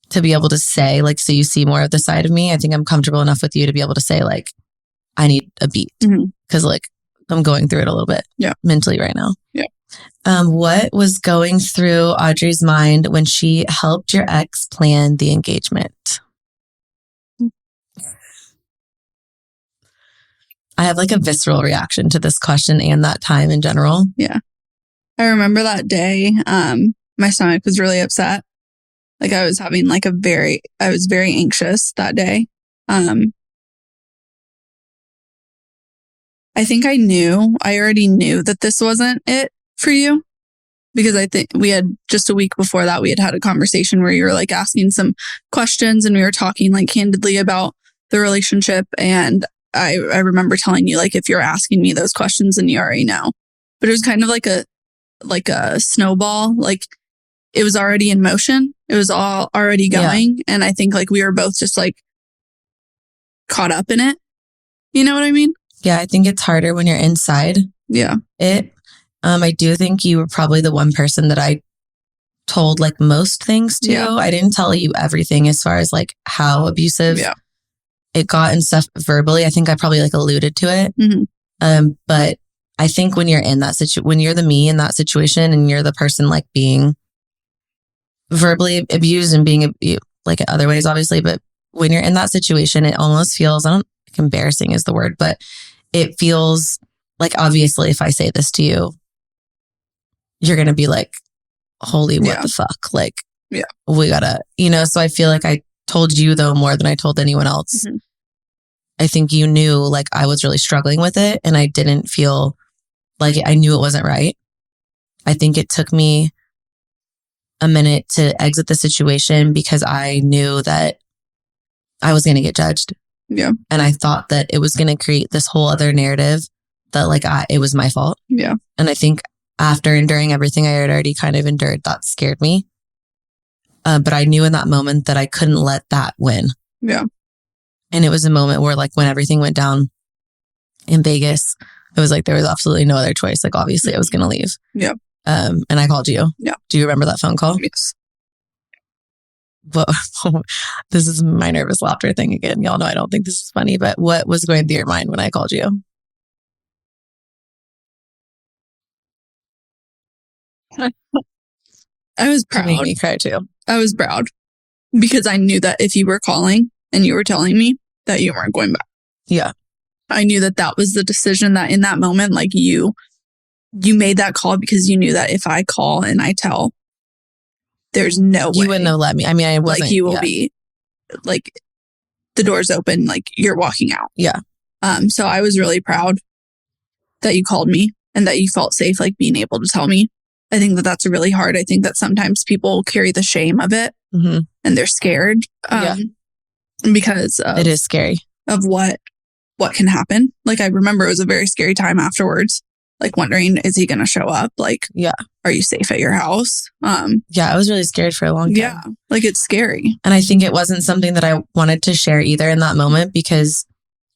to be able to say like, so you see more of the side of me. I think I'm comfortable enough with you to be able to say like, I need a beat. Because like I'm going through it a little bit mentally right now. Yeah. What was going through Audrey's mind when she helped your ex plan the engagement? I have like a visceral reaction to this question and that time in general. Yeah. I remember that day, my stomach was really upset. Like I was having like I was very anxious that day. I think I already knew that this wasn't it for you, because I think we had just a week before that, we had a conversation where you were like asking some questions and we were talking like candidly about the relationship. And I remember telling you like, if you're asking me those questions, then you already know. But it was kind of like a snowball. Like it was already in motion. It was all already going. Yeah. And I think like we were both just like caught up in it. You know what I mean? Yeah, I think it's harder when you're inside. Yeah. I do think you were probably the one person that I told like most things to. Yeah. I didn't tell you everything as far as like how abusive it got and stuff verbally. I think I probably like alluded to it. But I think when you're in that situation, when you're the me in that situation and you're the person like being verbally abused and being like other ways, obviously, but when you're in that situation, it almost feels, embarrassing is the word, but it feels like, obviously, if I say this to you, you're going to be like, holy, what the fuck? Like, we gotta, so I feel like I told you though more than I told anyone else. I think you knew like I was really struggling with it and I didn't feel like I knew it wasn't right. I think it took me a minute to exit the situation because I knew that I was going to get judged. Yeah. And I thought that it was going to create this whole other narrative that like it was my fault. Yeah. And I think after enduring everything I had already kind of endured, that scared me. But I knew in that moment that I couldn't let that win. Yeah. And it was a moment where like when everything went down in Vegas, it was like there was absolutely no other choice. Like obviously I was going to leave. Yeah. And I called you. Yeah. Do you remember that phone call? Yes. Well, this is my nervous laughter thing again. Y'all know I don't think this is funny, but what was going through your mind when I called you? I was proud. It made me cry too. I was proud because I knew that if you were calling and you were telling me that you weren't going back. Yeah. I knew that that was the decision that in that moment, like you made that call because you knew that if I call and I tell, there's no way. You wouldn't have let me. I mean, I wasn't. Like you will be like the door's open, like you're walking out. Yeah. So I was really proud that you called me and that you felt safe, like being able to tell me. I think that that's really hard. I think that sometimes people carry the shame of it and they're scared because it is scary of what can happen. Like I remember it was a very scary time afterwards. like wondering, is he going to show up? Like, Yeah. Are you safe at your house? Yeah, I was really scared for a long time. Yeah, like it's scary. And I think it wasn't something that I wanted to share either in that moment because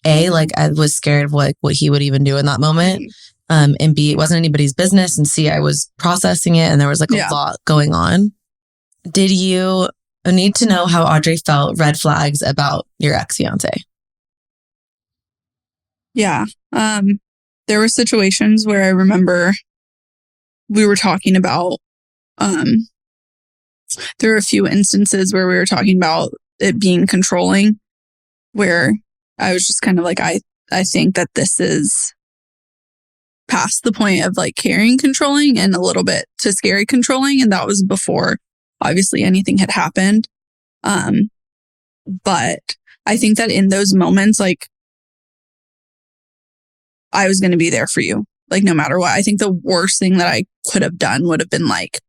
A, like I was scared of what he would even do in that moment. And B, it wasn't anybody's business. And C, I was processing it and there was like a lot going on. Did you need to know how Audrey felt red flags about your ex-fiance? Yeah. There were situations where I remember we were talking about, there were a few instances where we were talking about it being controlling, where I was just kind of like, I think that this is past the point of like caring controlling and a little bit to scary controlling. And that was before obviously anything had happened. But I think that in those moments, like I was going to be there for you, like no matter what. I think the worst thing that I could have done would have been like,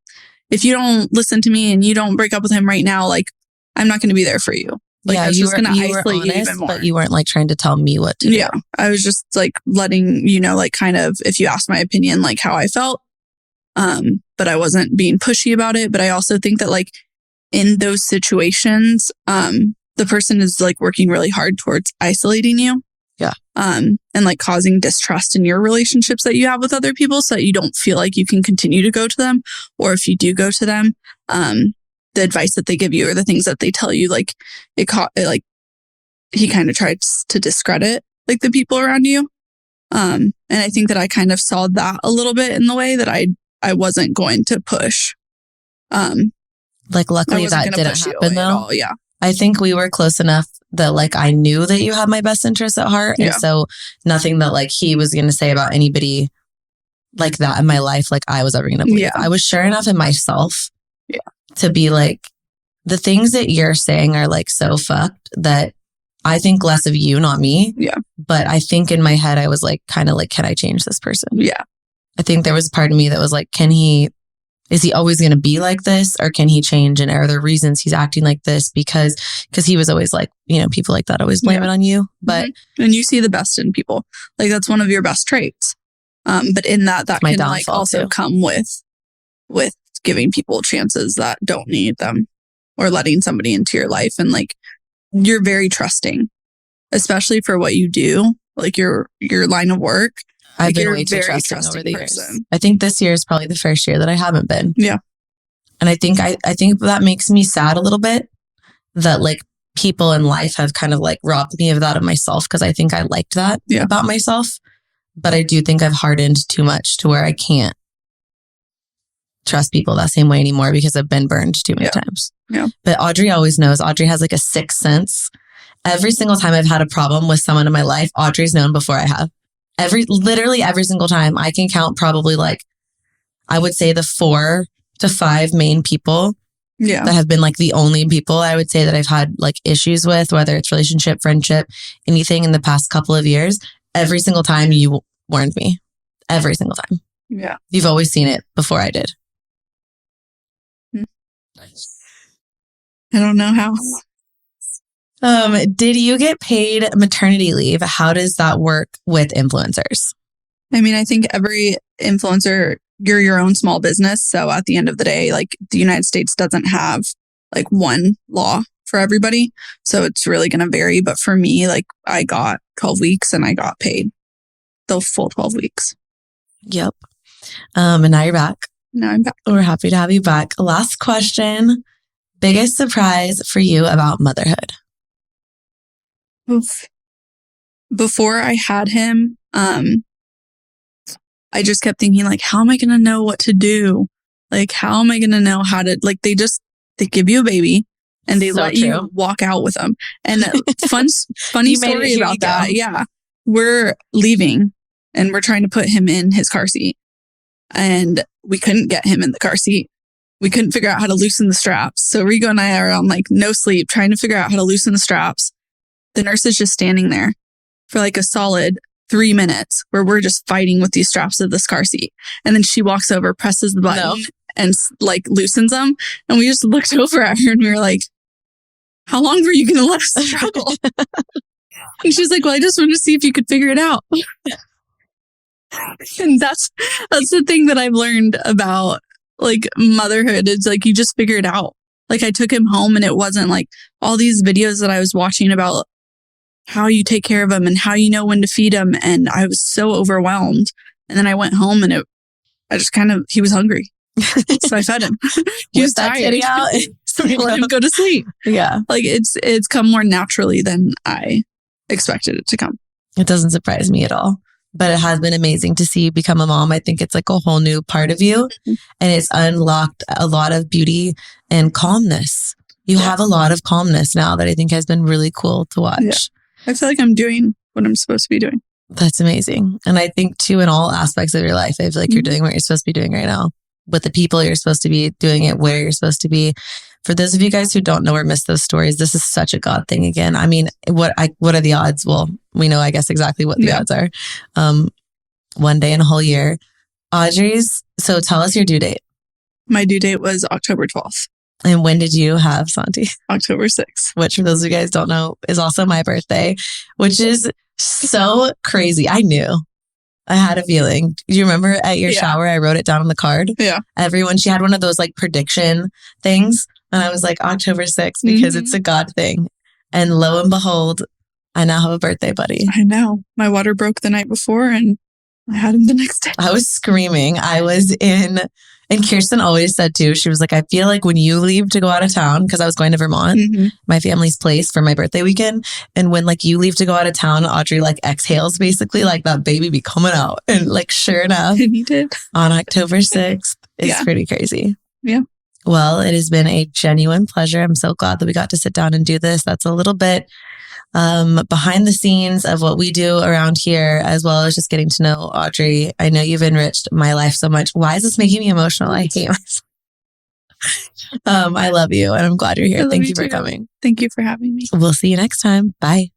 if you don't listen to me and you don't break up with him right now, like I'm not going to be there for you. Like yeah, that's just going to isolate honest, you even more. But you weren't like trying to tell me what to do. Yeah, I was just like letting you know, like kind of if you asked my opinion, like how I felt. But I wasn't being pushy about it. But I also think that like in those situations, the person is like working really hard towards isolating you. Yeah. And like causing distrust in your relationships that you have with other people so that you don't feel like you can continue to go to them. Or if you do go to them, the advice that they give you or the things that they tell you, like like he kind of tries to discredit like the people around you. And I think that I kind of saw that a little bit in the way that I wasn't going to push. Like luckily that didn't happen though. Yeah. I think we were close enough that like I knew that you had my best interests at heart. And so nothing that like he was going to say about anybody like that in my life, like I was ever going to believe. I was sure enough in myself to be like, the things that you're saying are like so fucked that I think less of you, not me. Yeah. But I think in my head, I was like, kind of like, can I change this person? Yeah. I think there was a part of me that was like, is he always going to be like this or can he change? And are there reasons he's acting like this? Because he was always like, you know, people like that always blame it on you. But and you see the best in people. Like that's one of your best traits. But in that can like also come with giving people chances that don't need them or letting somebody into your life. And like, you're very trusting, especially for what you do, like your line of work. I've been way too trusting over the years. I think this year is probably the first year that I haven't been. Yeah. And I think that makes me sad a little bit that like people in life have kind of like robbed me of that of myself because I think I liked that about myself. But I do think I've hardened too much to where I can't trust people that same way anymore because I've been burned too many times. Yeah. But Audrey always knows. Audrey has like a sixth sense. Every single time I've had a problem with someone in my life, Audrey's known before I have. Literally every single time. I can count probably like, I would say the 4 to 5 main people that have been like the only people I would say that I've had like issues with, whether it's relationship, friendship, anything in the past couple of years. Every single time you warned me. Every single time. Yeah. You've always seen it before I did. I don't know how. Did you get paid maternity leave? How does that work with influencers? I mean, I think every influencer, you're your own small business. So at the end of the day, like the United States doesn't have like one law for everybody. So it's really going to vary. But for me, like I got 12 weeks and I got paid the full 12 weeks. Yep. And now you're back. Now I'm back. We're happy to have you back. Last question. Biggest surprise for you about motherhood? Oof. Before I had him, I just kept thinking like, how am I going to know what to do? Like, how am I going to know how to, like, they give you a baby and they let you walk out with them. And funny story about that. Yeah. We're leaving and we're trying to put him in his car seat and we couldn't get him in the car seat. We couldn't figure out how to loosen the straps. So Rigo and I are on like no sleep trying to figure out how to loosen the straps. The nurse is just standing there for like a solid 3 minutes where we're just fighting with these straps of this car seat. And then she walks over, presses the button and like loosens them. And we just looked over at her and we were like, how long were you going to let us struggle? And she's like, well, I just wanted to see if you could figure it out. And that's the thing that I've learned about like motherhood. It's like you just figure it out. Like I took him home and it wasn't like all these videos that I was watching about how you take care of him and how you know when to feed him. And I was so overwhelmed. And then I went home and he was hungry. So I fed him. He was tired. Out. Let him go to sleep. Yeah. Like it's come more naturally than I expected it to come. It doesn't surprise me at all. But it has been amazing to see you become a mom. I think it's like a whole new part of you. And it's unlocked a lot of beauty and calmness. You have a lot of calmness now that I think has been really cool to watch. Yeah. I feel like I'm doing what I'm supposed to be doing. That's amazing. And I think too, in all aspects of your life, I feel like you're doing what you're supposed to be doing right now. With the people you're supposed to be doing it, where you're supposed to be. For those of you guys who don't know or miss those stories, this is such a God thing again. I mean, what are the odds? Well, we know, I guess, exactly what the odds are. One day in a whole year. Audrey's, so tell us your due date. My due date was October 12th. And when did you have Santi? October 6th. Which, for those of you guys who don't know, is also my birthday, which is so crazy. I knew. I had a feeling. Do you remember at your shower, I wrote it down on the card? Yeah. She had one of those like prediction things. And I was like, October 6th, because it's a God thing. And lo and behold, I now have a birthday buddy. I know. My water broke the night before and I had him the next day. I was screaming. I was in, and Kirsten always said too, she was like, I feel like when you leave to go out of town, because I was going to Vermont, my family's place for my birthday weekend. And when like you leave to go out of town, Audrey like exhales basically, like that baby be coming out. And like sure enough, and he did. On October 6th. It's pretty crazy. Yeah. Well, it has been a genuine pleasure. I'm so glad that we got to sit down and do this. That's a little bit behind the scenes of what we do around here, as well as just getting to know Audrey. I know you've enriched my life so much. Why is this making me emotional? I hate myself. I love you and I'm glad you're here. Thank you for coming. Thank you for having me. We'll see you next time. Bye.